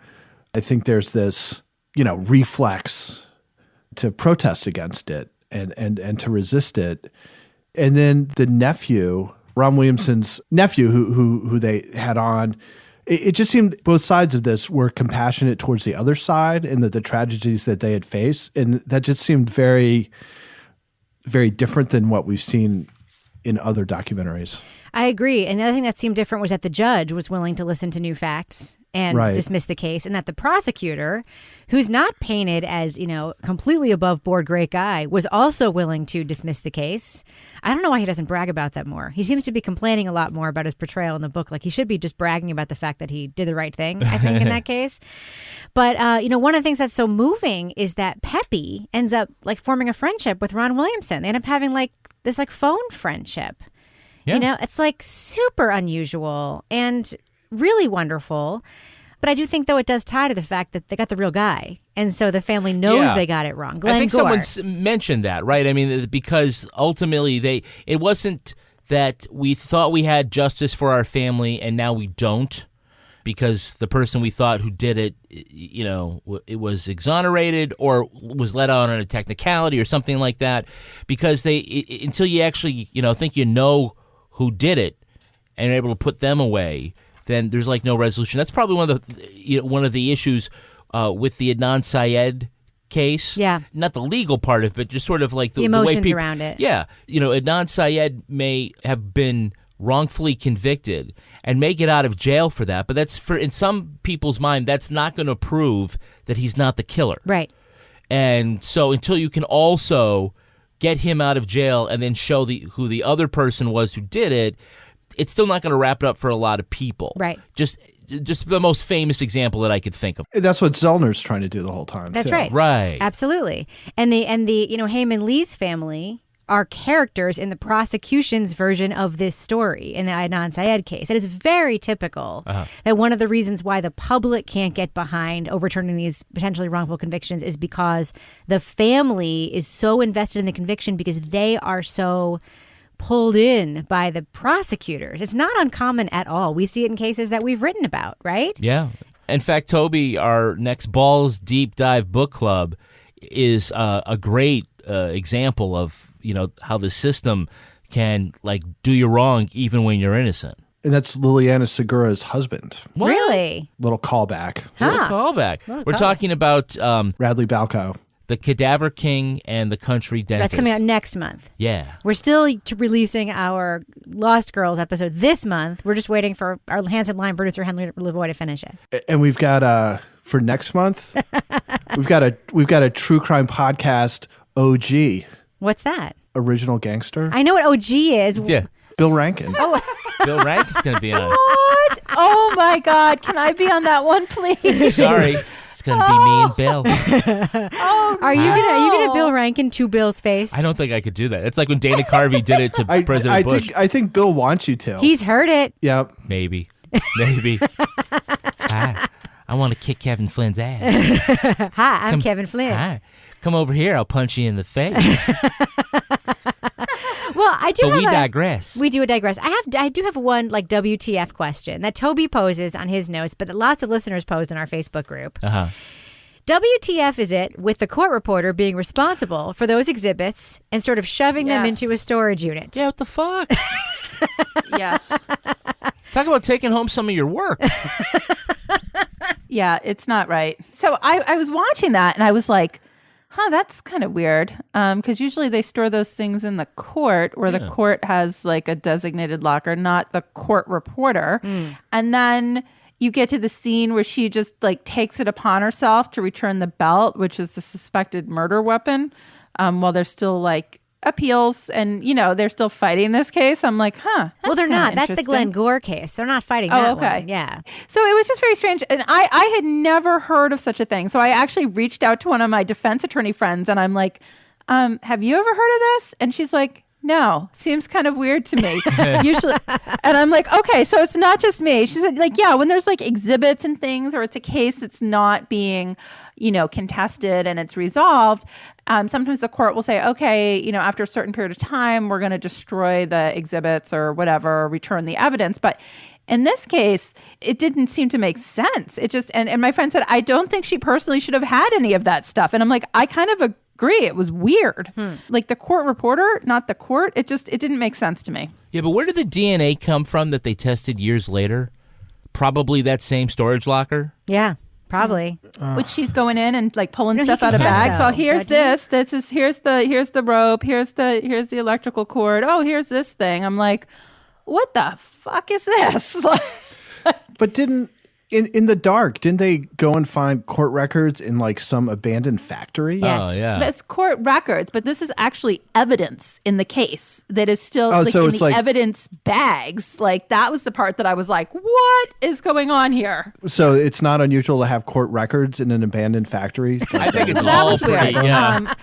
I think there's this, reflex to protest against it and to resist it. And then the nephew, Ron Williamson's nephew, who they had on, it just seemed both sides of this were compassionate towards the other side and the tragedies that they had faced. And that just seemed very, very different than what we've seen in other documentaries. I agree. And the other thing that seemed different was that the judge was willing to listen to new facts and dismiss the case, and that the prosecutor, who's not painted as, completely above board great guy, was also willing to dismiss the case. I don't know why he doesn't brag about that more. He seems to be complaining a lot more about his portrayal in the book. He should be just bragging about the fact that he did the right thing, I think, in that case. But, one of the things that's so moving is that Pepe ends up forming a friendship with Ron Williamson. They end up having this phone friendship. Yeah. It's super unusual and really wonderful. But I do think, though, it does tie to the fact that they got the real guy. And so the family knows they got it wrong. Glenn I think Gore. someone mentioned that, right? I mean, because ultimately it wasn't that we thought we had justice for our family and now we don't, because the person we thought who did it, it was exonerated or was let out on a technicality or something like that. Because until you actually, think who did it and are able to put them away, then there's no resolution. That's probably one of the issues with the Adnan Syed case. Yeah. Not the legal part of it, but just sort of the emotions way people, around it. Yeah. Adnan Syed may have been wrongfully convicted and may get out of jail for that, but in some people's mind, that's not going to prove that he's not the killer. Right. And so until you can also get him out of jail and then show who the other person was who did it, it's still not going to wrap it up for a lot of people. Right. Just the most famous example that I could think of. That's what Zellner's trying to do the whole time. That's too. right. Right. Absolutely. And the Heyman Lee's family are characters in the prosecution's version of this story in the Adnan Syed case. It is very typical that one of the reasons why the public can't get behind overturning these potentially wrongful convictions is because the family is so invested in the conviction because they are so pulled in by the prosecutors. It's not uncommon at all. We see it in cases that we've written about, right? Yeah. In fact, Toby, our next Balls Deep Dive book club is a great example of, how the system can do you wrong even when you're innocent. And that's Liliana Segura's husband. What? Really? Little callback. We're talking about Radley Balco. The Cadaver King and the Country Dentist. That's coming out next month. Yeah. We're still releasing our Lost Girls episode this month. We're just waiting for our handsome line producer Henry Lavoie to finish it. And we've got for next month, we've got a true crime podcast OG. What's that? Original Gangster. I know what OG is. Yeah. Bill Rankin. Oh. Bill Rankin's going to be on. What? Oh my God! Can I be on that one, please? Sorry. It's going to be me and Bill. Are you gonna Bill Rankin to Bill's face? I don't think I could do that. It's like when Dana Carvey did it to President Bush. I think Bill wants you to. He's heard it. Yep. Maybe. Hi. I want to kick Kevin Flynn's ass. Hi, I'm Kevin Flynn. Hi. Come over here. I'll punch you in the face. Well, I do. But we digress. We do digress. I do have one WTF question that Toby poses on his notes, but that lots of listeners posed in our Facebook group. WTF is it with the court reporter being responsible for those exhibits and sort of shoving them into a storage unit? Yeah, what the fuck? Yes. Talk about taking home some of your work. Yeah, it's not right. So I was watching that and I was like, that's kind of weird. Because usually they store those things in the court where the court has like a designated locker, not the court reporter. And then you get to the scene where she just like takes it upon herself to return the belt, which is the suspected murder weapon, while they're still like appeals and, they're still fighting this case. I'm like, well, they're not. That's the Glenn Gore case. They're not fighting that one. Yeah. So it was just very strange. And I had never heard of such a thing. So I actually reached out to one of my defense attorney friends and I'm like, have you ever heard of this? And she's like, no, seems kind of weird to me. Usually. And I'm like, okay, so it's not just me. She said, like, yeah, when there's like exhibits and things, or it's a case that's not being, contested and it's resolved, sometimes the court will say, okay, after a certain period of time, we're going to destroy the exhibits or whatever, return the evidence. But in this case, it didn't seem to make sense. It just, and my friend said, I don't think she personally should have had any of that stuff. And I'm like, I kind of agree. It was weird. Like the court reporter, not the court. It didn't make sense to me. Yeah, but where did the DNA come from that they tested years later? Probably that same storage locker. Yeah, probably. Which she's going in and like pulling stuff out of bags. So here's this. Here's the rope. Here's the electrical cord. Oh, here's this thing. I'm like, what the fuck is this? But in the dark, didn't they go and find court records in like some abandoned factory? Yes. Oh, yeah. That's court records, but this is actually evidence in the case that is still so in it's the like evidence bags. Like that was the part that I was like, what is going on here? So it's not unusual to have court records in an abandoned factory? I think it's That all was pretty, weird. yeah.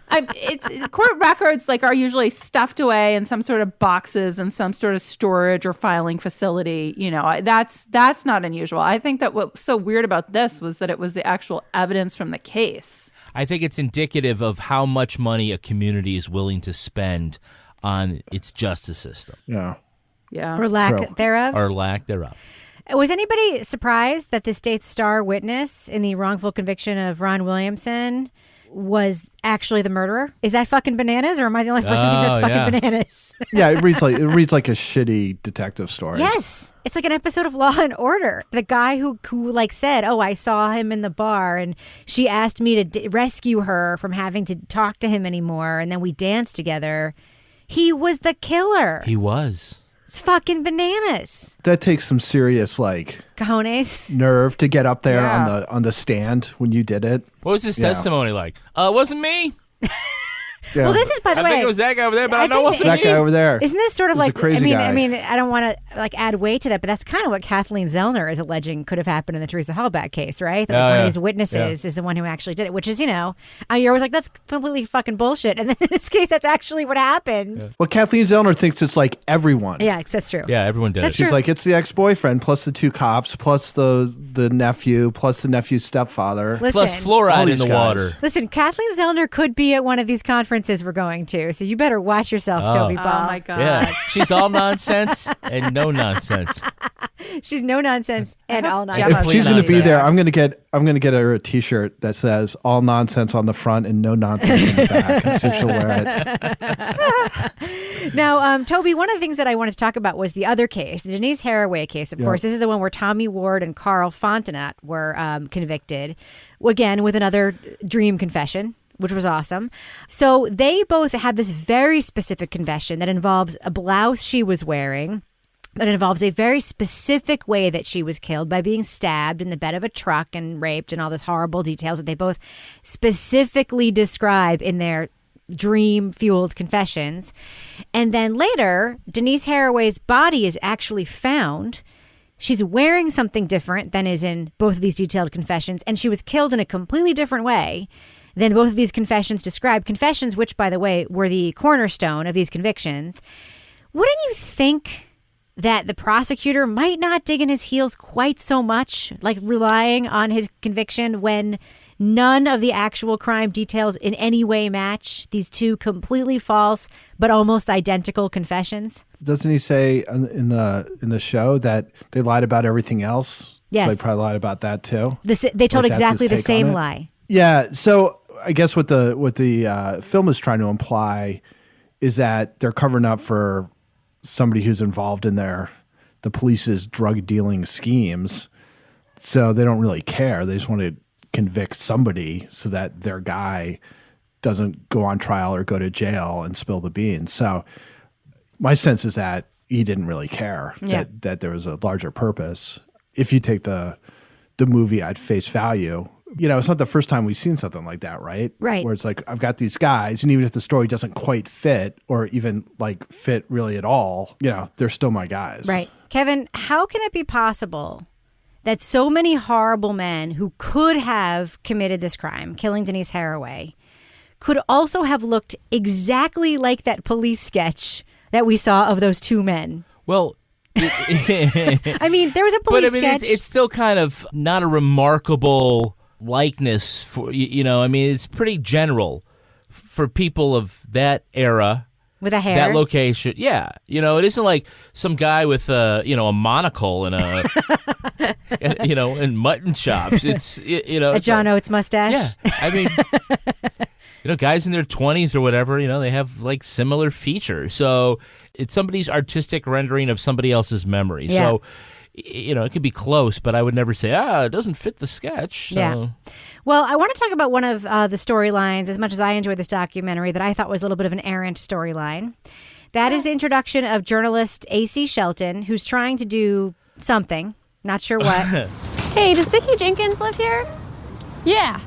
It's court records are usually stuffed away in some sort of boxes in some sort of storage or filing facility. That's not unusual. I think that what's so weird about this was that it was the actual evidence from the case. I think it's indicative of how much money a community is willing to spend on its justice system. Yeah. Yeah. Or lack thereof. Or lack thereof. Was anybody surprised that the state's star witness in the wrongful conviction of Ron Williamson was actually the murderer? Is that fucking bananas, or am I the only person who thinks that's fucking bananas? Yeah, it reads like a shitty detective story. Yes, it's like an episode of Law and Order. The guy who like said, "Oh, I saw him in the bar, and she asked me to rescue her from having to talk to him anymore, and then we danced together." He was the killer. He was. It's fucking bananas. That takes some serious cojones nerve to get up there on the stand when you did it. What was his testimony like? It wasn't me. Yeah. Well, this is, by the I way, think it was that guy over there, but I know it wasn't that guy over there. Isn't this sort of He's a like crazy guy. I mean, I don't want to like add weight to that, but that's kind of what Kathleen Zellner is alleging could have happened in the Teresa Halbach case, right? That one of these witnesses is the one who actually did it, which is, you're always like, that's completely fucking bullshit. And then in this case, that's actually what happened. Yeah. Well, Kathleen Zellner thinks it's like everyone. Yeah, that's true. Yeah, everyone did it. She's like, it's the ex-boyfriend plus the two cops plus the nephew plus the nephew's stepfather. Listen, plus fluoride in the water. Listen, Kathleen Zellner could be at one of these conferences we're going to, so you better watch yourself, Toby Paul. Oh my God. Yeah, she's all nonsense and no nonsense. She's no nonsense and all nonsense. If she's going to be there, I'm going to get her a T-shirt that says "all nonsense" on the front and "no nonsense" on the back, and so she'll wear it. Now, Toby, one of the things that I wanted to talk about was the other case, the Denise Haraway case. Of course, this is the one where Tommy Ward and Carl Fontenot were convicted, again with another dream confession, which was awesome. So they both had this very specific confession that involves a blouse she was wearing. That involves a very specific way that she was killed by being stabbed in the bed of a truck and raped and all this horrible details that they both specifically describe in their dream-fueled confessions. And then later, Denise Haraway's body is actually found. She's wearing something different than is in both of these detailed confessions, and she was killed in a completely different way than both of these confessions describe. Confessions, which, by the way, were the cornerstone of these convictions. Wouldn't you think that the prosecutor might not dig in his heels quite so much, like relying on his conviction when none of the actual crime details in any way match these two completely false but almost identical confessions? Doesn't he say in the show that they lied about everything else? Yes. So they probably lied about that too. They told exactly the same lie. Yeah. So I guess what the film is trying to imply is that they're covering up for somebody who's involved in the police's drug dealing schemes. So they don't really care. They just want to convict somebody so that their guy doesn't go on trial or go to jail and spill the beans. So my sense is that he didn't really care that there was a larger purpose. If you take the movie at face value, it's not the first time we've seen something like that, right? Right. Where it's like, I've got these guys, and even if the story doesn't quite fit or even like fit really at all, they're still my guys. Right. Kevin, how can it be possible that so many horrible men who could have committed this crime, killing Denise Haraway, could also have looked exactly like that police sketch that we saw of those two men? Well, I mean, there was a police sketch. It's still kind of not a remarkable likeness for it's pretty general for people of that era with a hair, that location. Yeah, it isn't like some guy with a monocle and and mutton chops. It's a John Oates mustache. Yeah, I mean, guys in their 20s or whatever, they have like similar features. So it's somebody's artistic rendering of somebody else's memory. Yeah. So it could be close, but I would never say, it doesn't fit the sketch. So. Yeah. Well, I want to talk about one of the storylines, as much as I enjoyed this documentary, that I thought was a little bit of an errant storyline. That is the introduction of journalist A.C. Shelton, who's trying to do something, not sure what. Hey, does Vicki Jenkins live here? Yeah.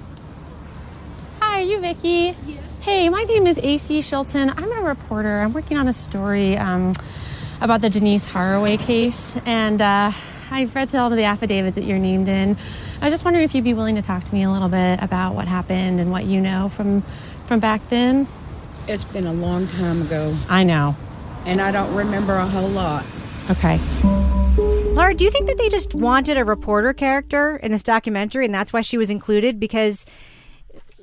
Hi, are you Vicki? Yeah. Hey, my name is A.C. Shelton. I'm a reporter. I'm working on a story about the Denise Haraway case, and I've read all of the affidavits that you're named in. I was just wondering if you'd be willing to talk to me a little bit about what happened and what you know from back then. It's been a long time ago. I know. And I don't remember a whole lot. Okay. Laura, do you think that they just wanted a reporter character in this documentary and that's why she was included? Because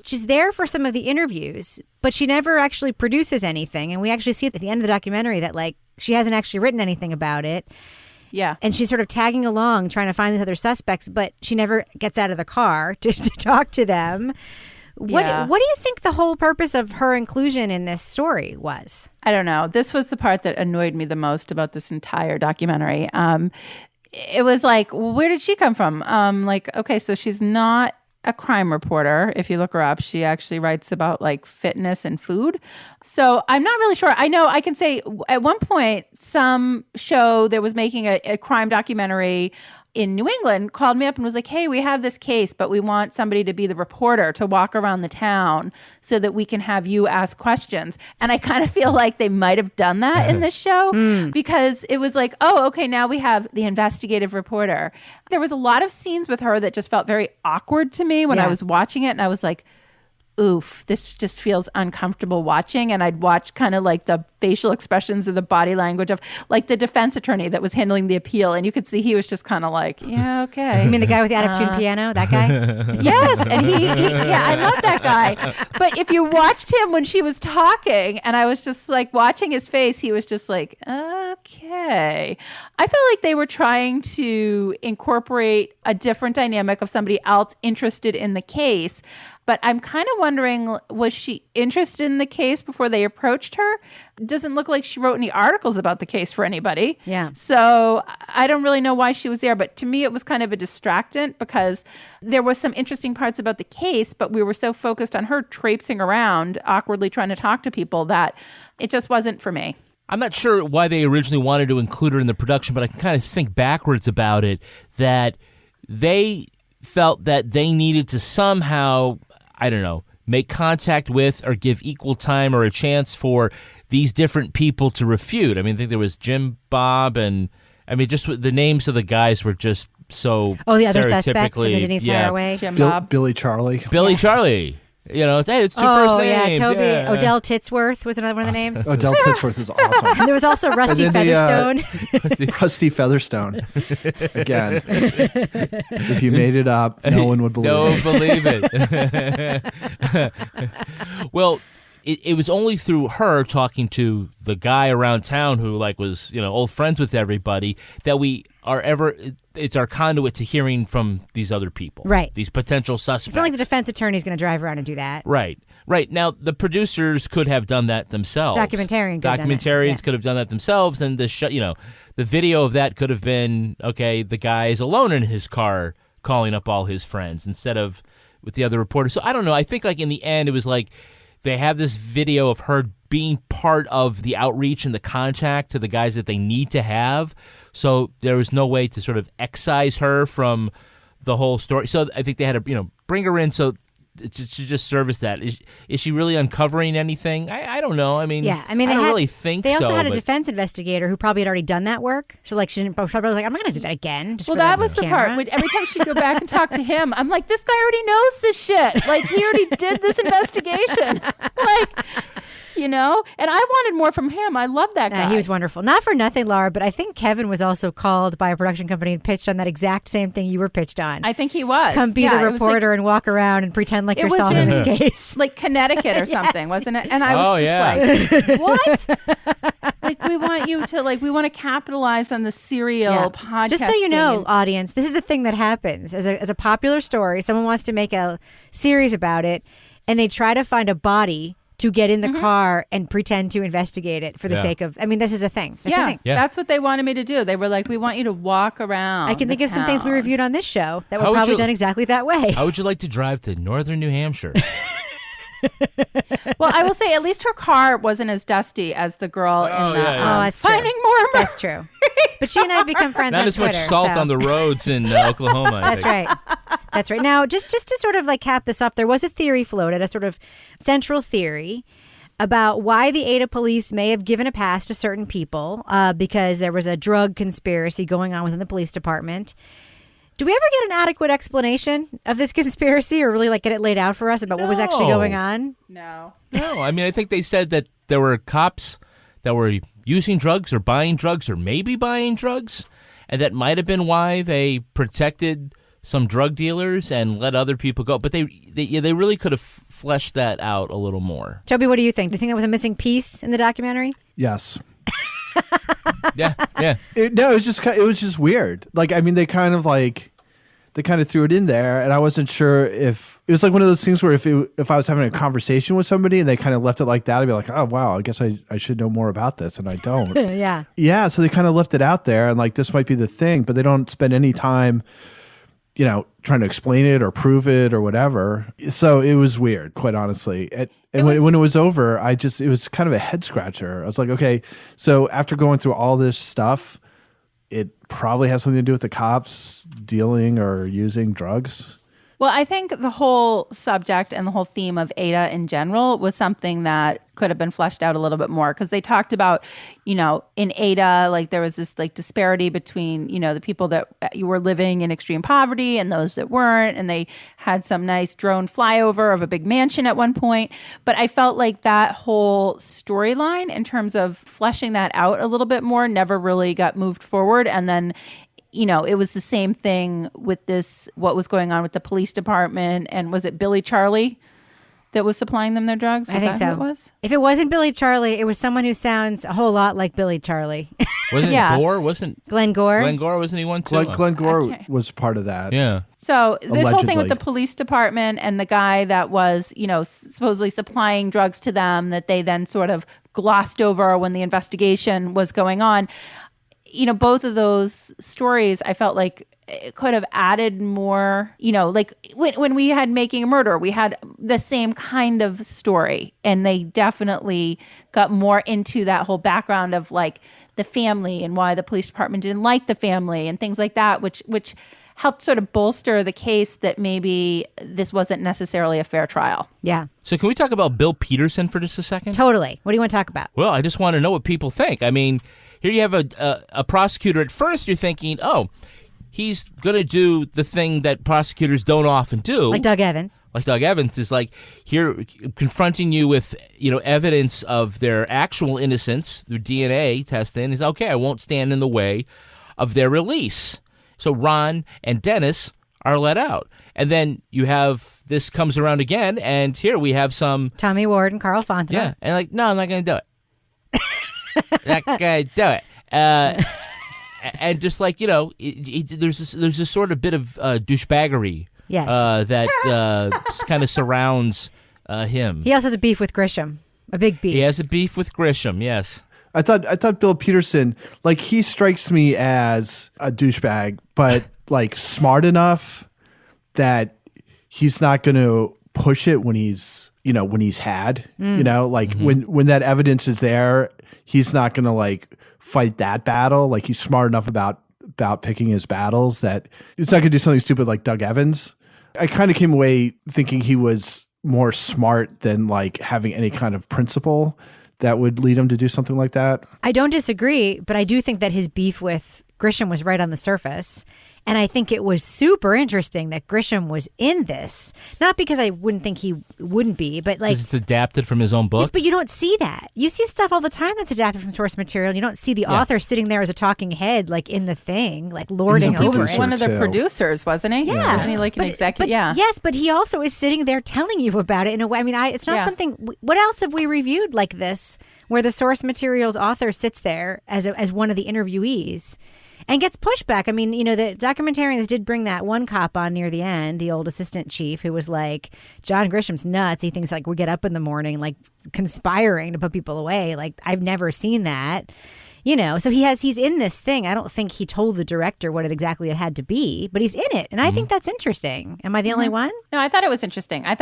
she's there for some of the interviews, but she never actually produces anything. And we actually see at the end of the documentary that she hasn't actually written anything about it. Yeah. And she's sort of tagging along, trying to find these other suspects, but she never gets out of the car to talk to them. What do you think the whole purpose of her inclusion in this story was? I don't know. This was the part that annoyed me the most about this entire documentary. It was like, where did she come from? Okay, so she's not a crime reporter. If you look her up, she actually writes about fitness and food. So I'm not really sure. I know I can say at one point, some show that was making a crime documentary in New England called me up and was like, hey, we have this case, but we want somebody to be the reporter to walk around the town so that we can have you ask questions. And I kind of feel like they might have done that in this show because it was like, oh, okay, now we have the investigative reporter. There was a lot of scenes with her that just felt very awkward to me when I was watching it. And I was like, oof, this just feels uncomfortable watching. And I'd watch kind of like the facial expressions or the body language of like the defense attorney that was handling the appeal. And you could see he was just kind of like, yeah, okay. You mean the guy with the out-of-tune piano? That guy? Yes. And yeah, I love that guy. But if you watched him when she was talking and I was just like watching his face, he was just like, okay. I felt like they were trying to incorporate a different dynamic of somebody else interested in the case. But I'm kind of wondering, was she interested in the case before they approached her? Doesn't look like she wrote any articles about the case for anybody. Yeah. So I don't really know why she was there. But to me, it was kind of a distractant because there was some interesting parts about the case, but we were so focused on her traipsing around, awkwardly trying to talk to people that it just wasn't for me. I'm not sure why they originally wanted to include her in the production, but I can kind of think backwards about it, that they felt that they needed to somehow, I don't know, make contact with or give equal time or a chance for these different people to refute. I mean, I think there was Jim Bob and, I mean, just the names of the guys were just so the other suspects in the Denise Haraway. Jim Bob. Billy Charlie. Billy Charlie. You know, hey, it's two first names. Toby. Yeah. Odell Titsworth was another one of the names. Odell Titsworth is awesome. And there was also Rusty Featherstone. Rusty Featherstone. Again. If you made it up, no one would believe it. No one would believe it. Well, it was only through her talking to the guy around town who like was, you know, old friends with everybody that we are it's our conduit to hearing from these other people. Right. These potential suspects. It's not like the defense attorney's going to drive around and do that. Right. Now, the producers could have done that themselves. Documentarians could have done that themselves, and the video of that could have been, okay, the guy is alone in his car calling up all his friends instead of with the other reporters. So I don't know. I think like in the end, it was like they have this video of her being part of the outreach and the contact to the guys that they need to have. So there was no way to sort of excise her from the whole story. So I think they had to, bring her in so to just service that. Is she really uncovering anything? I don't know. I mean, I don't really think so. They also had a defense investigator who probably had already done that work. So like she probably was like, I'm not going to do that again. Well, that was the part. Every time she'd go back and talk to him, I'm like, this guy already knows this shit. Like he already did this investigation. And I wanted more from him. I love that guy. He was wonderful. Not for nothing, Laura, but I think Kevin was also called by a production company and pitched on that exact same thing you were pitched on. I think he was. Come be the reporter and walk around and pretend like you're solving this case. Like Connecticut or something, wasn't it? And I was like, what? Like we want you to we want to capitalize on the serial podcast. Just so you know, audience, this is the thing that happens. As a popular story, someone wants to make a series about it, and they try to find a body to get in the car and pretend to investigate it for the sake of, this is a thing. It's a thing. That's what they wanted me to do. They were like, we want you to walk around. I can think of some things we reviewed on this show that were probably done exactly that way. How would you like to drive to northern New Hampshire? Well, I will say at least her car wasn't as dusty as the girl in the that's Finding true. More. That's true. But she and I have become friends Not on as Twitter. much salt on the roads in Oklahoma. That's right. That's right. Now, just to sort of cap this off, there was a theory floated, a sort of central theory about why the Ada police may have given a pass to certain people because there was a drug conspiracy going on within the police department. Do we ever get an adequate explanation of this conspiracy or really get it laid out for us about what was actually going on? No. I think they said that there were cops that were using drugs or buying drugs or maybe buying drugs, and that might have been why they protected some drug dealers and let other people go. But they really could have fleshed that out a little more. Toby, what do you think? Do you think that was a missing piece in the documentary? Yes. Yeah. It was just weird. They kind of threw it in there, and I wasn't sure if it was like one of those things where if I was having a conversation with somebody and they kind of left it like that, I'd be like, oh wow, I guess I should know more about this, and I don't. Yeah. So they kind of left it out there, and this might be the thing, but they don't spend any time, trying to explain it or prove it or whatever. So it was weird, quite honestly. When it was over, it was kind of a head scratcher. I was like, okay, so after going through all this stuff, it probably has something to do with the cops dealing or using drugs. Well, I think the whole subject and the whole theme of Ada in general was something that could have been fleshed out a little bit more, because they talked about, in Ada, like there was this like disparity between, the people that you were living in extreme poverty and those that weren't. And they had some nice drone flyover of a big mansion at one point. But I felt like that whole storyline in terms of fleshing that out a little bit more never really got moved forward. And then it was the same thing with this, what was going on with the police department. And was it Billy Charlie that was supplying them their drugs? I think so. Who it was? If it wasn't Billy Charlie, it was someone who sounds a whole lot like Billy Charlie. Wasn't it Gore? Glenn Gore? Glenn Gore, wasn't he one too? Glenn Gore was part of that. Yeah. So this whole thing with Allegedly. the police department and the guy that was, supposedly supplying drugs to them that they then sort of glossed over when the investigation was going on. Both of those stories, I felt like it could have added more, like when we had Making a Murderer, we had the same kind of story, and they definitely got more into that whole background of like the family and why the police department didn't like the family and things like that, which helped sort of bolster the case that maybe this wasn't necessarily a fair trial. Yeah. So can we talk about Bill Peterson for just a second? Totally. What do you want to talk about? Well, I just want to know what people think. I mean, here you have a prosecutor. At first, you're thinking, oh, he's going to do the thing that prosecutors don't often do. Like Doug Evans. Like Doug Evans is like here confronting you with, evidence of their actual innocence through DNA testing. Is okay, I won't stand in the way of their release. So Ron and Dennis are let out. And then you have this comes around again, and here we have some Tommy Ward and Carl Fontaine. Yeah, and like, no, I'm not going to do it. Not going to do it. And just like, there's this sort of bit of douchebaggery that kind of surrounds him. He also has a beef with Grisham, a big beef. He has a beef with Grisham, yes. I thought Bill Peterson, like, he strikes me as a douchebag, but like smart enough that he's not going to push it when he's had, when that evidence is there, he's not going to like fight that battle. Like, he's smart enough about picking his battles that it's not going to do something stupid like Doug Evans. I kind of came away thinking he was more smart than like having any kind of principle that would lead him to do something like that. I don't disagree, but I do think that his beef with Grisham was right on the surface. And I think it was super interesting that Grisham was in this. Not because I wouldn't think he wouldn't be, but like... It's adapted from his own book? Yes, but you don't see that. You see stuff all the time that's adapted from source material. You don't see the author sitting there as a talking head, like in the thing, like lording over it. One of the producers, wasn't he? Yeah. Wasn't he like an executive? Yeah. Yes, but he also is sitting there telling you about it in a way. I mean, it's not something... What else have we reviewed like this, where the source material's author sits there as one of the interviewees and gets pushback? I mean, the documentarians did bring that one cop on near the end, the old assistant chief, who was like, John Grisham's nuts. He thinks like we get up in the morning, like conspiring to put people away. Like, I've never seen that. So he's in this thing. I don't think he told the director what it exactly it had to be, but he's in it. And I think that's interesting. Am I the only one? No, I thought it was interesting. I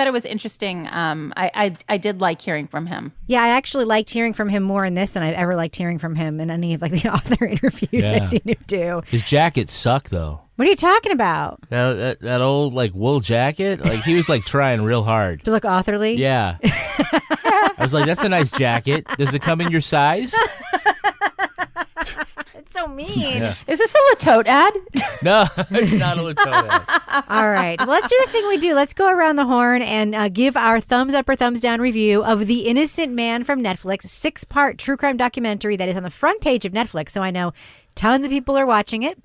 did like hearing from him. Yeah, I actually liked hearing from him more in this than I've ever liked hearing from him in any of like the author interviews I've seen him do. His jackets suck, though. What are you talking about? That old like wool jacket? Like, he was like trying real hard. To look authorly? Yeah. I was like, that's a nice jacket. Does it come in your size? It's so mean. Yeah. Is this a Latote ad? No, it's not a Latote ad. All right. Well, let's do the thing we do. Let's go around the horn and give our thumbs up or thumbs down review of The Innocent Man from Netflix, 6-part true crime documentary that is on the front page of Netflix. So I know tons of people are watching it.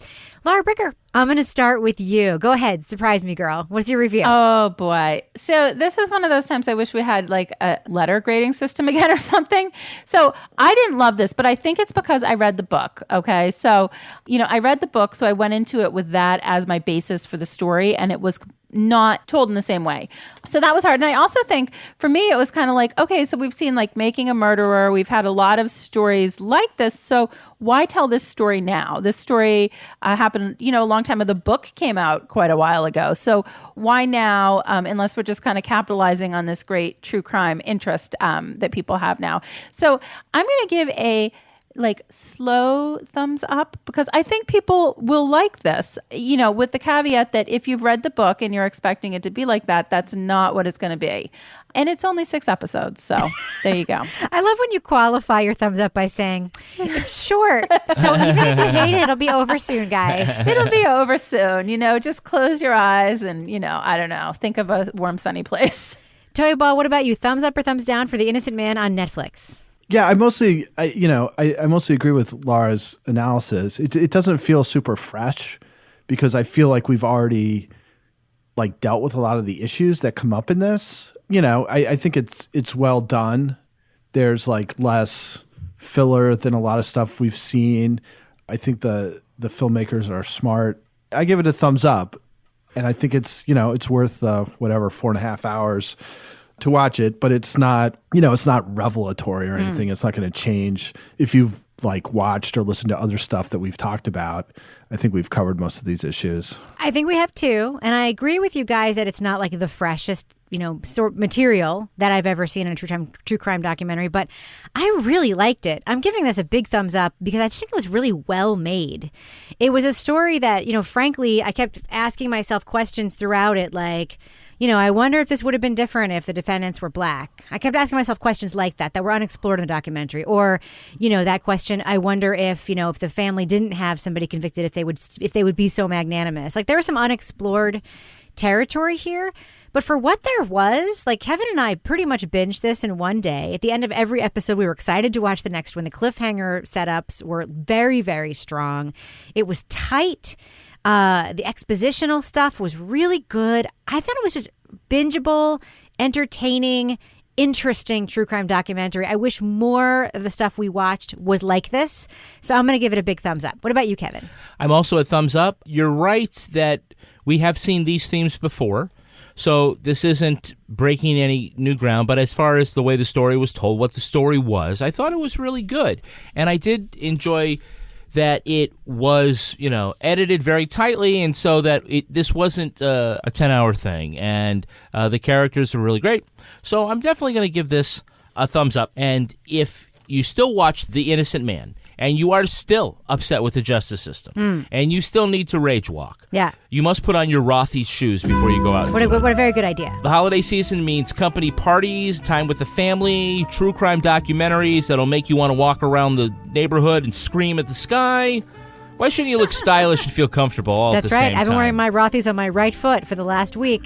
Laura Bricker, I'm going to start with you. Go ahead. Surprise me, girl. What's your review? Oh, boy. So this is one of those times I wish we had like a letter grading system again or something. So I didn't love this, but I think it's because I read the book. Okay. So, I read the book, so I went into it with that as my basis for the story, and it was not told in the same way. So that was hard. And I also think for me, it was kind of like, okay, so we've seen like Making a Murderer. We've had a lot of stories like this. So why tell this story now? This story happened, a long time ago. The book came out quite a while ago. So why now, unless we're just kind of capitalizing on this great true crime interest that people have now? So I'm going to give a like slow thumbs up, because I think people will like this, with the caveat that if you've read the book and you're expecting it to be like that, that's not what it's going to be. And it's only 6 episodes, so there you go. I love when you qualify your thumbs up by saying it's short. So even if you hate it, it'll be over soon, guys. It'll be over soon. Just close your eyes and, I don't know, think of a warm, sunny place. Toy Ball, what about you? Thumbs up or thumbs down for The Innocent Man on Netflix? Yeah, I mostly agree with Laura's analysis. It doesn't feel super fresh because I feel like we've already dealt with a lot of the issues that come up in this. I think it's well done. There's less filler than a lot of stuff we've seen. I think the filmmakers are smart. I give it a thumbs up, and I think it's worth 4.5 hours to watch it, but it's not revelatory or anything. It's not going to change if you've watched or listened to other stuff that we've talked about. I think we've covered most of these issues. I think we have too, and I agree with you guys that it's not the freshest sort material that I've ever seen in a true crime documentary, but I really liked it. I'm giving this a big thumbs up because I just think it was really well made. It was a story that, frankly, I kept asking myself questions throughout it, I wonder if this would have been different if the defendants were black. I kept asking myself questions like that were unexplored in the documentary. Or, that question, I wonder if the family didn't have somebody convicted, if they would be so magnanimous. There was some unexplored territory here. But for what there was, Kevin and I pretty much binged this in one day. At the end of every episode, we were excited to watch the next one. The cliffhanger setups were very, very strong. It was tight. The expositional stuff was really good. I thought it was just bingeable, entertaining, interesting true crime documentary. I wish more of the stuff we watched was like this. So I'm going to give it a big thumbs up. What about you, Kevin? I'm also a thumbs up. You're right that we have seen these themes before. So this isn't breaking any new ground, but as far as the way the story was told, what the story was, I thought it was really good. And I did enjoy that it was, edited very tightly, and so that this wasn't a 10-hour thing, and the characters were really great. So I'm definitely going to give this a thumbs up. And if you still watch The Innocent Man, and you are still upset with the justice system, and you still need to rage walk, you must put on your Rothy's shoes before you go out. What a very good idea. The holiday season means company parties, time with the family, true crime documentaries that'll make you want to walk around the neighborhood and scream at the sky. Why shouldn't you look stylish and feel comfortable all at the same time? That's right. I've been wearing my Rothy's on my right foot for the last week.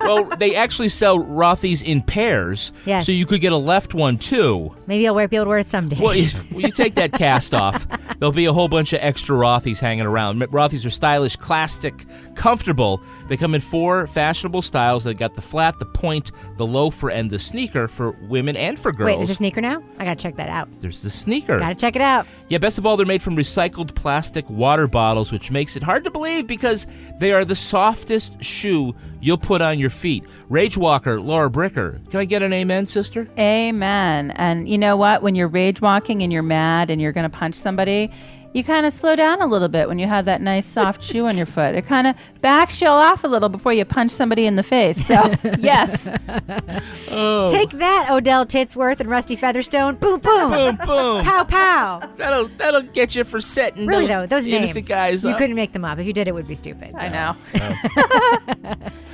Well, they actually sell Rothy's in pairs, so you could get a left one too. Maybe I'll be able to wear it someday. Well, you take that cast off, there'll be a whole bunch of extra Rothy's hanging around. Rothy's are stylish, classic, comfortable. They come in 4 fashionable styles. They've got the flat, the point, the loafer, and the sneaker for women and for girls. Wait, there's a sneaker now? I gotta check that out. There's the sneaker. Gotta check it out. Yeah, best of all, they're made from recycled plastic water bottles, which makes it hard to believe because they are the softest shoe you'll put on your feet. Rage walker Laura Bricker, can I get an amen, sister? Amen. And you know what? When you're rage walking and you're mad and you're going to punch somebody, you kind of slow down a little bit when you have that nice soft shoe on your foot. It kind of backs you off a little before you punch somebody in the face. So, yes. Take that, Odell Titsworth and Rusty Featherstone. Boom, boom. Boom, boom. Pow, pow. That'll get you for setting really, those innocent names. Guys you up. couldn't make them up. If you did, it would be stupid. I know.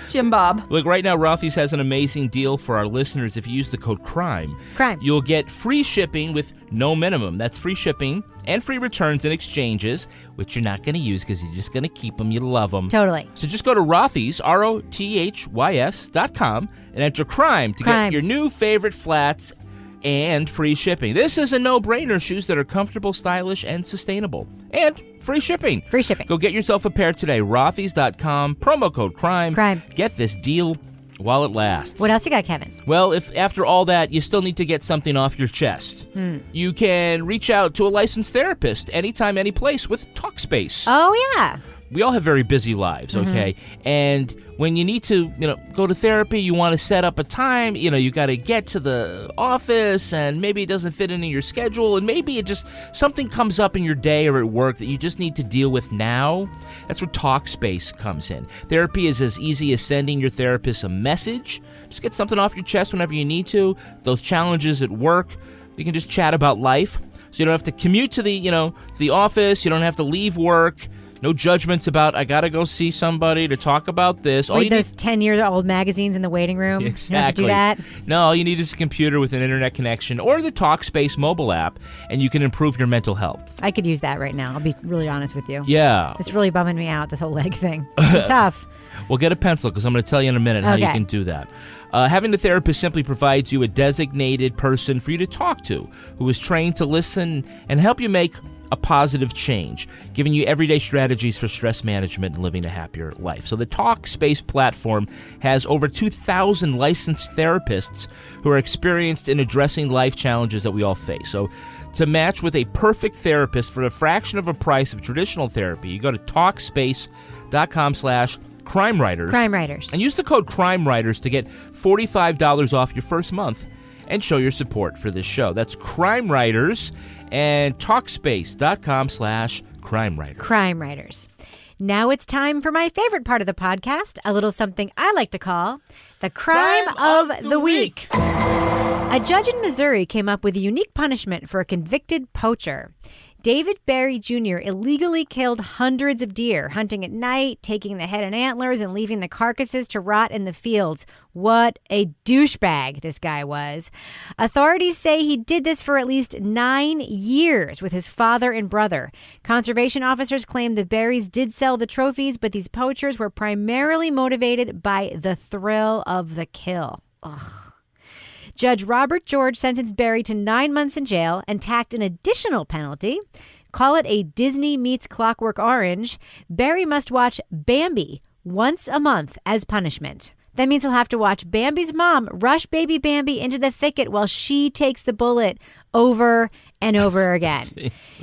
Jim Bob. Look, right now, Rothy's has an amazing deal for our listeners. If you use the code CRIME, you'll get free shipping with no minimum. That's free shipping and free returns and exchanges, which you're not going to use because you're just going to keep them. You love them. Totally. So just go to Rothys, ROTHYS.com, and enter CRIME to get your new favorite flats and free shipping. This is a no-brainer. Shoes that are comfortable, stylish, and sustainable. And free shipping. Free shipping. Go get yourself a pair today. Rothys.com, promo code CRIME. CRIME. Get this deal while it lasts. What else you got, Kevin? Well, if after all that, you still need to get something off your chest, you can reach out to a licensed therapist anytime, any place with Talkspace. Oh, yeah. We all have very busy lives, okay? And when you need to, go to therapy, you want to set up a time, you got to get to the office and maybe it doesn't fit into your schedule and maybe it just, something comes up in your day or at work that you just need to deal with now. That's where Talkspace comes in. Therapy is as easy as sending your therapist a message. Just get something off your chest whenever you need to. Those challenges at work, you can just chat about life. So you don't have to commute to the office. You don't have to leave work. No judgments about, I got to go see somebody to talk about this. Read those 10-year-old magazines in the waiting room. Exactly. You don't have to do that. No, all you need is a computer with an internet connection or the TalkSpace mobile app, and you can improve your mental health. I could use that right now. I'll be really honest with you. Yeah. It's really bumming me out, this whole leg thing. It's tough. Well, get a pencil because I'm going to tell you in a minute how you Okay. can do that. Having a therapist simply provides you a designated person for you to talk to who is trained to listen and help you make a positive change, giving you everyday strategies for stress management and living a happier life. So the TalkSpace platform has over 2,000 licensed therapists who are experienced in addressing life challenges that we all face. So to match with a perfect therapist for a fraction of a price of traditional therapy, you go to TalkSpace.com/CrimeWriters. Crime Writers. And use the code CrimeWriters to get $45 off your first month and show your support for this show. That's Crime Writers and TalkSpace.com/CrimeWriters. Crime Writers. Now it's time for my favorite part of the podcast, a little something I like to call the Crime of the Week. A judge in Missouri came up with a unique punishment for a convicted poacher. David Berry Jr. illegally killed hundreds of deer, hunting at night, taking the head and antlers, and leaving the carcasses to rot in the fields. What a douchebag this guy was. Authorities say he did this for at least 9 years with his father and brother. Conservation officers claim the Berries did sell the trophies, but these poachers were primarily motivated by the thrill of the kill. Ugh. Judge Robert George sentenced Berry to 9 months in jail and tacked an additional penalty. Call it a Disney meets Clockwork Orange. Berry must watch Bambi once a month as punishment. That means he'll have to watch Bambi's mom rush baby Bambi into the thicket while she takes the bullet over and over again.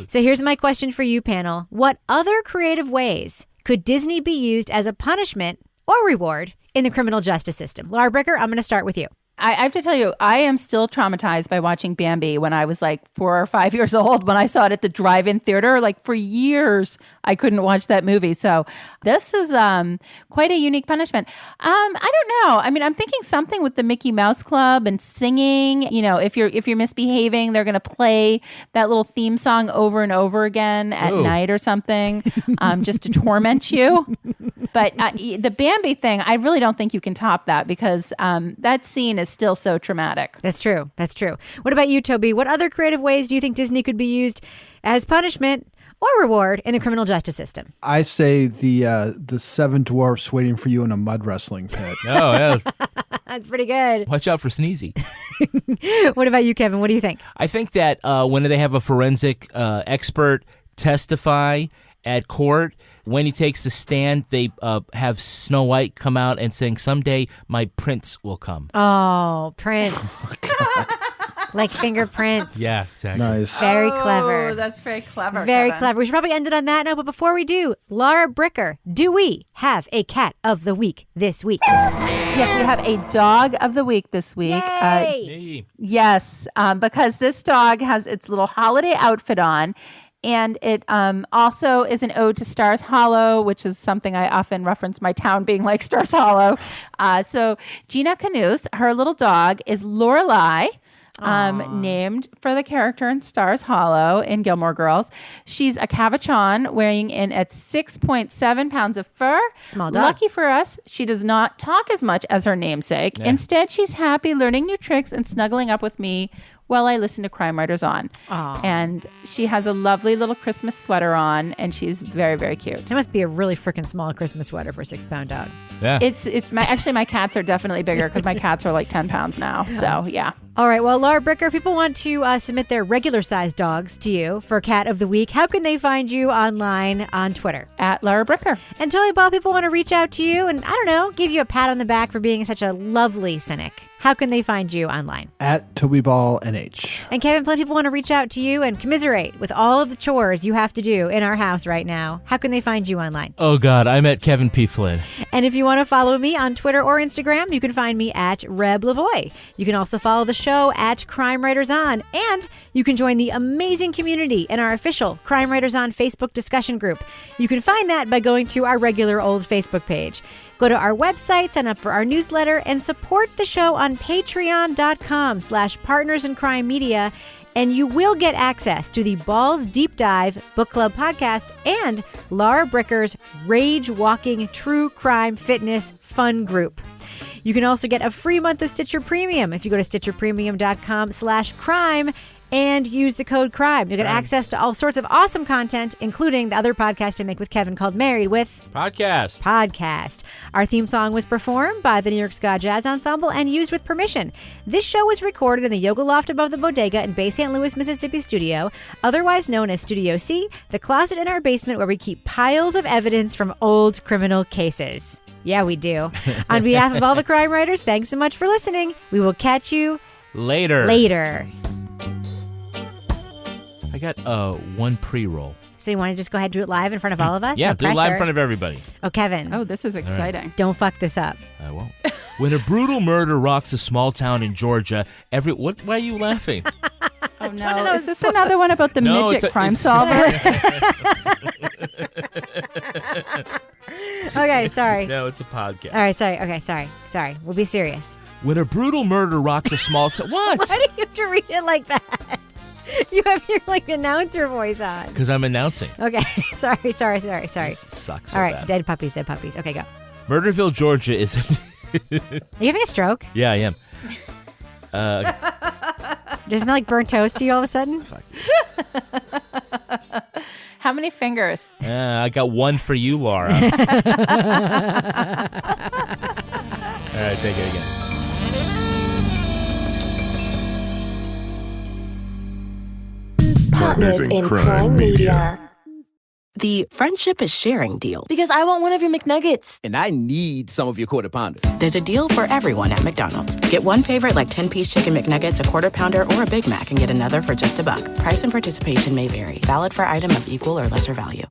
So here's my question for you, panel. What other creative ways could Disney be used as a punishment or reward in the criminal justice system? Laura Bricker, I'm going to start with you. I have to tell you, I am still traumatized by watching Bambi when I was like 4 or 5 years old. When I saw it at the drive-in theater, like for years, I couldn't watch that movie. So this is quite a unique punishment. I don't know. I mean, I'm thinking something with the Mickey Mouse Club and singing. You know, if you're misbehaving, they're going to play that little theme song over and over again at night or something, just to torment you. But the Bambi thing, I really don't think you can top that because that scene is still so traumatic. That's true. That's true. What about you, Toby? What other creative ways do you think Disney could be used as punishment or reward in the criminal justice system? I say the 7 dwarfs waiting for you in a mud wrestling pit. Oh, yeah. That's pretty good. Watch out for Sneezy. What about you, Kevin? What do you think? I think that when they have a forensic expert testify at court, when he takes the stand, they have Snow White come out and saying, "Someday my prince will come." Oh, Prince. Like fingerprints. Yeah, exactly. Nice. Very clever. Oh, that's very clever. Very Kevin. clever. We should probably end it on that note, but before we do, Laura Bricker, do we have a cat of the week this week? Yes, we have a dog of the week this week. Yay! Yes, because this dog has its little holiday outfit on. And it also is an ode to Stars Hollow, which is something I often reference my town being like Stars Hollow. So Gina Canus, her little dog, is Lorelei, named for the character in Stars Hollow in Gilmore Girls. She's a Cavachon weighing in at 6.7 pounds of fur. Small dog. Lucky for us, she does not talk as much as her namesake. Yeah. Instead, she's happy learning new tricks and snuggling up with me while I listen to Crime Writers on. Aww. And she has a lovely little Christmas sweater on, and she's very, very cute. That must be a really freaking small Christmas sweater for a 6-pound dog. Yeah. It's my cats are definitely bigger because my cats are like 10 pounds now. So yeah. All right. Well, Laura Bricker, if people want to submit their regular sized dogs to you for Cat of the Week, how can they find you online on Twitter? At Laura Bricker. And Toby Ball, people want to reach out to you and, I don't know, give you a pat on the back for being such a lovely cynic. How can they find you online? At Toby Ball NH. And Kevin Flynn, people want to reach out to you and commiserate with all of the chores you have to do in our house right now. How can they find you online? Oh, God, I'm at Kevin P. Flynn. And if you want to follow me on Twitter or Instagram, you can find me at Reb Lavoie. You can also follow the show at Crime Writers On. And you can join the amazing community in our official Crime Writers On Facebook discussion group. You can find that by going to our regular old Facebook page. Go to our website, sign up for our newsletter, and support the show on patreon.com/partnersincrimemedia. And you will get access to the Balls Deep Dive Book Club podcast and Laura Bricker's Rage Walking True Crime Fitness Fun Group. You can also get a free month of Stitcher Premium if you go to stitcherpremium.com/crime and use the code CRIME. You'll get access to all sorts of awesome content, including the other podcast I make with Kevin called Married with Podcast. Our theme song was performed by the New York Ska Jazz Ensemble and used with permission. This show was recorded in the Yoga Loft above the Bodega in Bay St. Louis, Mississippi studio, otherwise known as Studio C, the closet in our basement where we keep piles of evidence from old criminal cases. Yeah, we do. On behalf of all the crime writers, thanks so much for listening. We will catch you later. I got one pre-roll. So you want to just go ahead and do it live in front of all of us? Yeah, No do it live pressure. in front of everybody. Oh, Kevin. Oh, this is exciting. Don't fuck this up. I won't. When a brutal murder rocks a small town in Georgia, why are you laughing? Oh, no. Is this another one about the No, midget it's crime solver? Okay, sorry. No, it's a podcast. All right, sorry. Okay, sorry. We'll be serious. When a brutal murder rocks a small town... What? Why do you have to read it like that? You have your announcer voice on. Because I'm announcing. Okay, sorry. Sucks so All right, bad. dead puppies. Okay, go. Murderville, Georgia is... Are you having a stroke? Yeah, I am. Does it smell like burnt toast to you all of a sudden? How many fingers? I got one for you, Laura. All right, take it again. Partners in Crime Media. The friendship is sharing deal. Because I want one of your McNuggets. And I need some of your Quarter Pounder. There's a deal for everyone at McDonald's. Get one favorite like 10-piece chicken McNuggets, a Quarter Pounder, or a Big Mac and get another for just $1. Price and participation may vary. Valid for item of equal or lesser value.